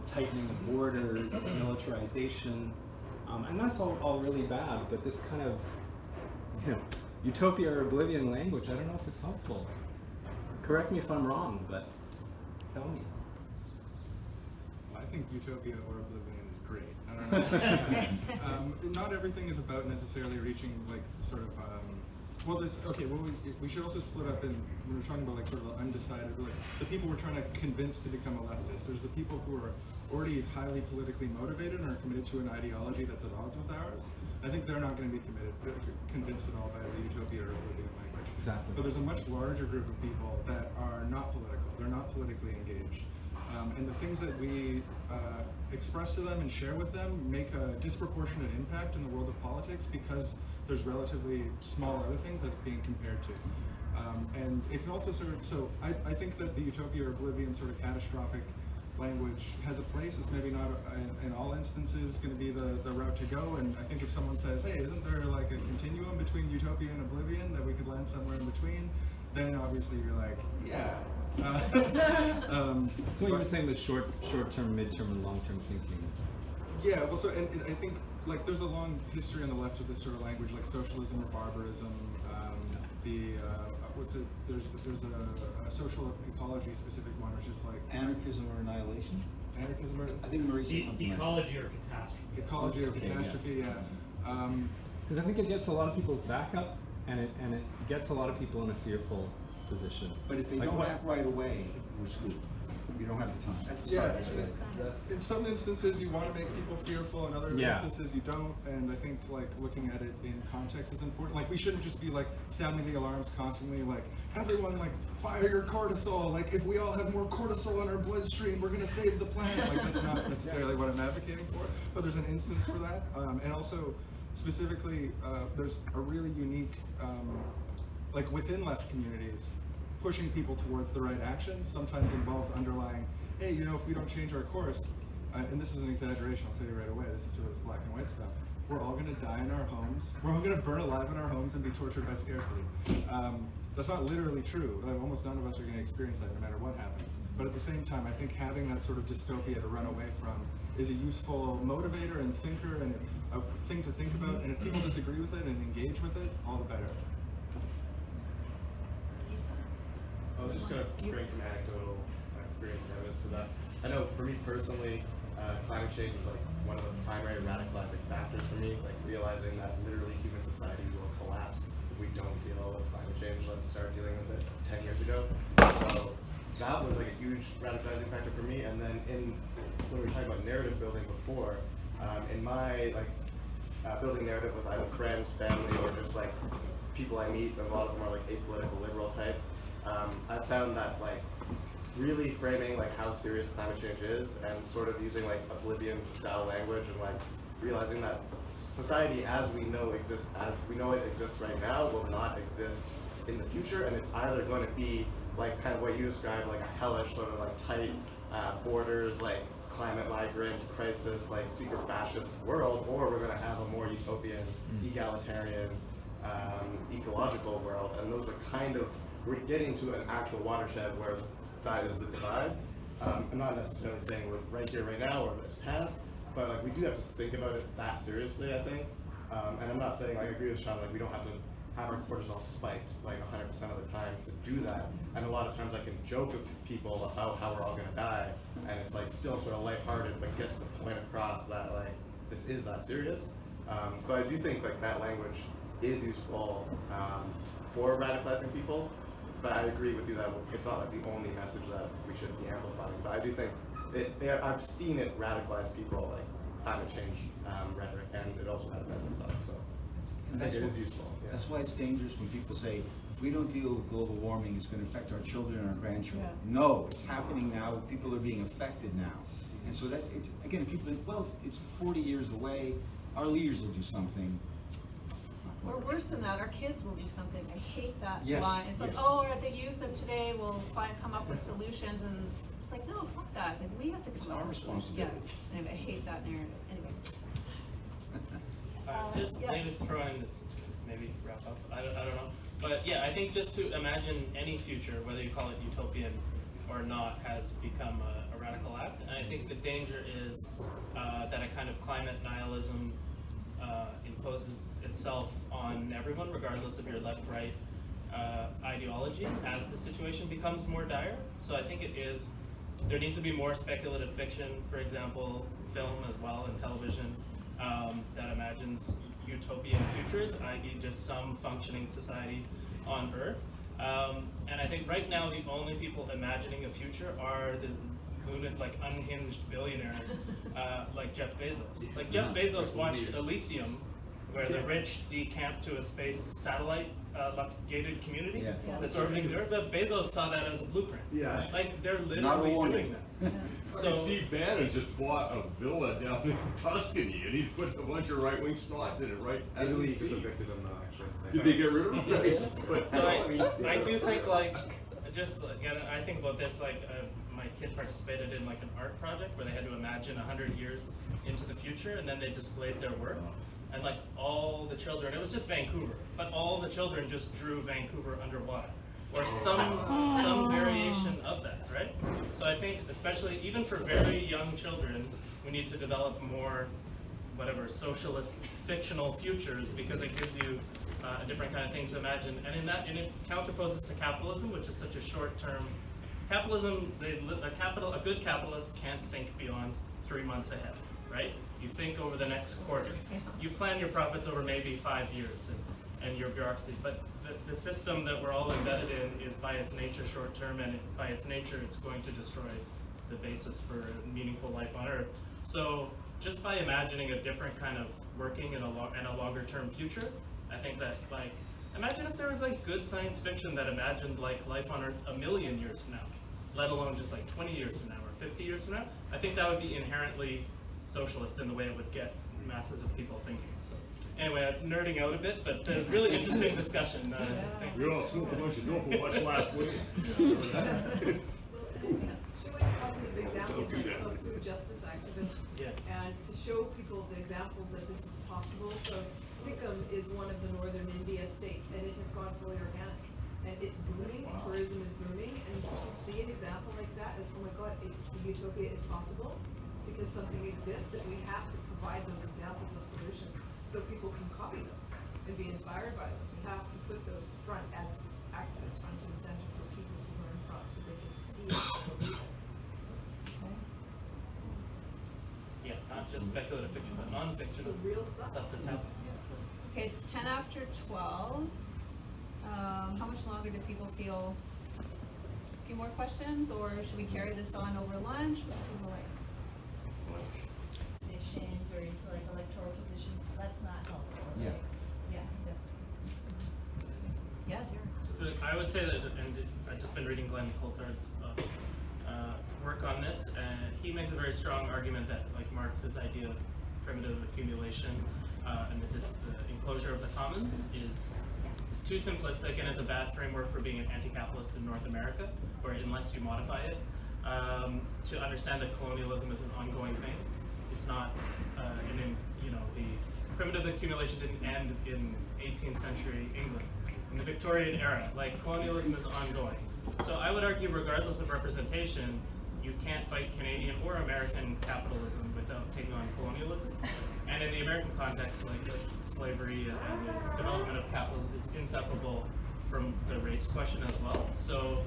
tightening of borders, militarization, and that's all really bad. But this kind of, you know, utopia or oblivion language, I don't know if it's helpful. Correct me if I'm wrong, but tell me. I think utopia or oblivion is great. I don't know. Not everything is about necessarily reaching, like, sort of, well, it's, okay, well, we should also split up in, when we're talking about, like, sort of undecided, like, the people we're trying to convince to become a leftist. There's the people who are already highly politically motivated and are committed to an ideology that's at odds with ours. I think they're not going to be convinced at all by the utopia or oblivion language. Exactly. But there's a much larger group of people that are not political. They're not politically engaged. And the things that we express to them and share with them make a disproportionate impact in the world of politics because there's relatively small other things that it's being compared to. And it can also sort of, so I think that the utopia or oblivion sort of catastrophic language has a place. It's maybe not in all instances going to be the route to go. And I think if someone says, hey, isn't there like a continuum between utopia and oblivion that we could land somewhere in between, then obviously you're like, yeah. So you were saying the short-term, mid-term, and long-term thinking. Yeah, well, so and I think like there's a long history on the left of this sort of language, like socialism or barbarism. What's it? There's a social ecology specific one, which is like Anarchism or annihilation. Anarchism or I think Marie said something. Ecology or catastrophe. Ecology or catastrophe, yeah. Because I think it gets a lot of people's backup, and it gets a lot of people in a fearful position. But if they like don't act right away, we're screwed. We don't have the time. In some instances you want to make people fearful, in other instances you don't, and I think like looking at it in context is important. Like we shouldn't just be like sounding the alarms constantly, like everyone like fire your cortisol, like if we all have more cortisol in our bloodstream we're gonna save the planet. Like that's not necessarily what I'm advocating for, but there's an instance for that. And also specifically there's a really unique like within left communities, pushing people towards the right action sometimes involves underlying, hey, you know, if we don't change our course, and this is an exaggeration, I'll tell you right away, this is sort of this black and white stuff, we're all going to die in our homes, we're all going to burn alive in our homes and be tortured by scarcity. That's not literally true. Like, almost none of us are going to experience that no matter what happens. But at the same time, I think having that sort of dystopia to run away from is a useful motivator and thinker and a thing to think about, and if people disagree with it and engage with it, all the better. I was just going to bring some anecdotal experience and evidence to that. I know for me personally, climate change is like one of the primary radicalizing factors for me, like realizing that literally human society will collapse if we don't deal with climate change. Let's start dealing with it 10 years ago. So that was like a huge radicalizing factor for me. And then when we were talking about narrative building before, in my building narrative with either friends, family, or just like people I meet, a lot of them are like apolitical liberal type. I found that like really framing like how serious climate change is and sort of using like oblivion style language and like realizing that society as we know it exists right now will not exist in the future, and it's either going to be like kind of what you described, like a hellish sort of like tight borders, like climate migrant crisis, like super fascist world, or we're going to have a more utopian, egalitarian, ecological world. And those are kind of, we're getting to an actual watershed where that is the divide. I'm not necessarily saying we're right here, right now, or it's past, but like we do have to think about it that seriously, I think. And I'm not saying, like, I agree with Shawn, like we don't have to have our cortisol spiked like 100% of the time to do that. And a lot of times I can joke with people about how we're all gonna die, and it's like still sort of lighthearted, but gets the point across that like this is that serious. So I do think like that language is useful for radicalizing people, but I agree with you that it's not like the only message that we should be amplifying. But I do think I've seen it radicalize people, like climate change rhetoric, and it also radicalizes myself. So I think it is useful. Yeah. That's why it's dangerous when people say, if we don't deal with global warming, it's going to affect our children and our grandchildren. Yeah. No, it's happening now. People are being affected now. And so that, again, people think, well, it's 40 years away. Our leaders will do something. Or worse than that, our kids will do something. I hate that Yes, line. It's like, yes. oh, the youth of today will come up with solutions, and it's like, no, fuck that. Like, we have to It's come our up with solutions. Yeah. responsibility. Anyway, I hate that narrative. Anyway. Just yeah. maybe throw in, maybe wrap up, I don't know. But yeah, I think just to imagine any future, whether you call it utopian or not, has become a radical act. And I think the danger is that a kind of climate nihilism imposes itself on everyone, regardless of your left-right ideology, as the situation becomes more dire. So I think there needs to be more speculative fiction, for example, film as well, and television, that imagines utopian futures, i.e. just some functioning society on Earth. And I think right now the only people imagining a future are the like unhinged billionaires like Jeff Bezos. Like Jeff Bezos watched Elysium, where the rich decamp to a space satellite gated community that's orbiting the Earth. But Bezos saw that as a blueprint. Yeah. Like they're literally doing that. So Steve Bannon just bought a villa down in Tuscany, and he's put a bunch of right-wing spots in it, right? As Italy we has speak. evicted him though, actually. Did they get rid of him? Yes. So I do think like, just again, I think about this like my kid participated in like an art project where they had to imagine 100 years into the future, and then they displayed their work. And like all the children, it was just Vancouver, but all the children just drew Vancouver underwater, or some variation of that, right? So I think, especially even for very young children, we need to develop more, whatever, socialist fictional futures, because it gives you a different kind of thing to imagine. And it counterposes to capitalism, which is such a short-term. Capitalism, a good capitalist can't think beyond 3 months ahead, right? You think over the next quarter. You plan your profits over maybe 5 years and your bureaucracy. But the system that we're all embedded in is by its nature short-term, and by its nature it's going to destroy the basis for meaningful life on Earth. So just by imagining a different kind of working and a longer-term future, I think that, like, imagine if there was like good science fiction that imagined like life on Earth 1,000,000 years from now, let alone just like 20 years from now or 50 years from now. I think that would be inherently socialist in the way it would get masses of people thinking. So anyway, I'm nerding out a bit, but really interesting discussion. Thank you. We all smoked a bunch of dope much last week. Showing positive examples of food justice activism, and to show people the examples that this is possible. So Sikkim is one of the northern India states, and it has gone fully organic, and it's booming. Tourism is booming, and you see an example like that as, oh my God, utopia is possible, because something exists that we have to provide those examples of solutions so people can copy them and be inspired by them. We have to put those front as activists front and center for people to learn from, so they can see it and believe it. Yeah, not just speculative fiction, but non-fiction. The real stuff That's happening. Okay, it's 10 after 12. How much longer do people feel? A few more questions, or should we carry this on over lunch? What do people like? Positions or into like electoral positions, that's not helpful. Yeah. Right? Yeah, definitely. Yeah, Derrick. I would say that, and I've just been reading Glenn Coulthard's work on this, and he makes a very strong argument that like Marx's idea of primitive accumulation and the enclosure of the commons is too simplistic, and it's a bad framework for being an anti-capitalist in North America, or unless you modify it, to understand that colonialism is an ongoing thing. It's not, the primitive accumulation didn't end in 18th century England. In the Victorian era, like colonialism is ongoing. So I would argue, regardless of representation, you can't fight Canadian or American capitalism without taking on colonialism. And in the American context, like slavery and the development of capitalism is inseparable from the race question as well. So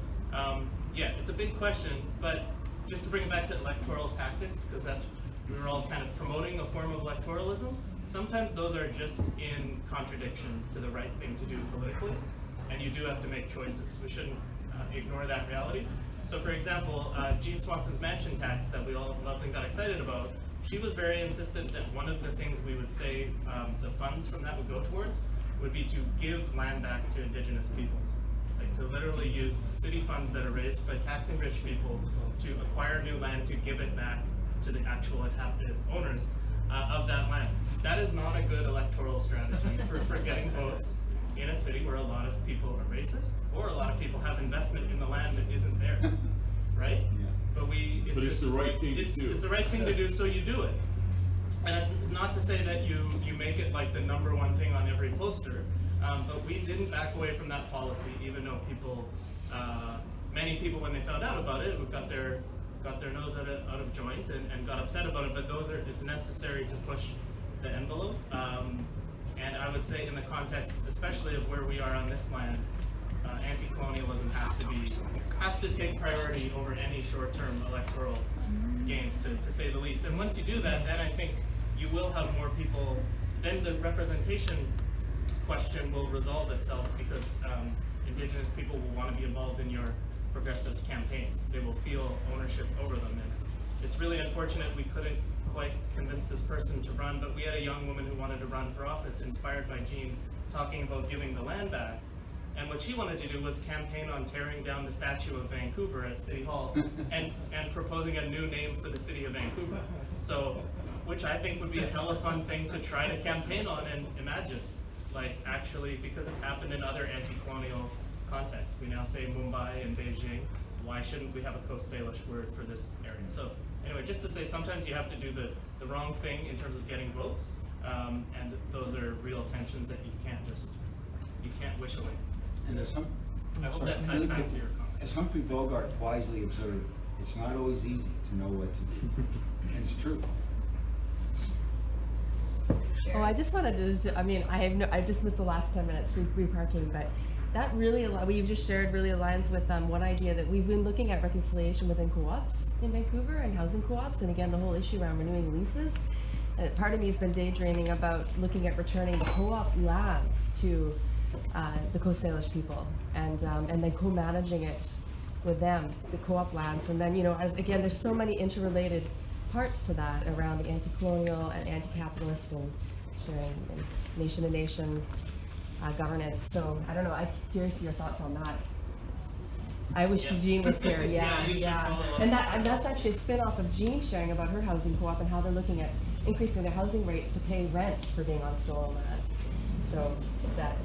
yeah, it's a big question, but just to bring it back to electoral tactics, because we were all kind of promoting a form of electoralism. Sometimes those are just in contradiction to the right thing to do politically, and you do have to make choices. We shouldn't ignore that reality. So for example, Gina Swanson's mansion tax that we all loved and got excited about, she was very insistent that one of the things we would say the funds from that would go towards would be to give land back to Indigenous peoples. Like to literally use city funds that are raised by taxing rich people to acquire new land to give it back to the actual inhabited owners of that land. That is not a good electoral strategy for getting votes in a city where a lot of people are racist, or a lot of people have investment in the land that isn't theirs, right? Yeah. But it's the right thing to do. It's the right thing to do, so you do it. And it's not to say that you make it like the #1 thing on every poster, but we didn't back away from that policy, even though people, many people, when they found out about it, got their nose out of joint and got upset about it. But it's necessary to push the envelope. And I would say in the context, especially of where we are on this land, anti-colonialism has to take priority over any short-term electoral gains, to say the least. And once you do that, then I think you will have more people, then the representation question will resolve itself, because Indigenous people will want to be involved in your progressive campaigns. They will feel ownership over them. And it's really unfortunate we couldn't quite convince this person to run, but we had a young woman who wanted to run for office, inspired by Jean, talking about giving the land back. And what she wanted to do was campaign on tearing down the statue of Vancouver at City Hall and proposing a new name for the city of Vancouver. So, which I think would be a hella fun thing to try to campaign on and imagine. Like actually, because it's happened in other anti-colonial contexts. We now say Mumbai and Beijing. Why shouldn't we have a Coast Salish word for this area? So anyway, just to say sometimes you have to do the wrong thing in terms of getting votes. And those are real tensions that you can't wish away. And I hope that ties back to your comment. As Humphrey Bogart wisely observed, it's not always easy to know what to do. And it's true. Oh, I just wanted to, I just missed the last 10 minutes free parking, but that really, what you've just shared really aligns with one idea that we've been looking at reconciliation within co-ops in Vancouver and housing co-ops, and again, the whole issue around renewing leases. Part of me has been daydreaming about looking at returning the co-op lands to the Coast Salish people, and then co-managing it with them, the co-op lands. And then, again, there's so many interrelated parts to that around the anti-colonial and anti-capitalist and sharing and nation-to-nation governance. So I don't know, I'm curious your thoughts on that. I wish Jean was here. Yeah. And that's actually a spin-off of Jean sharing about her housing co-op and how they're looking at increasing their housing rates to pay rent for being on stolen land. So that,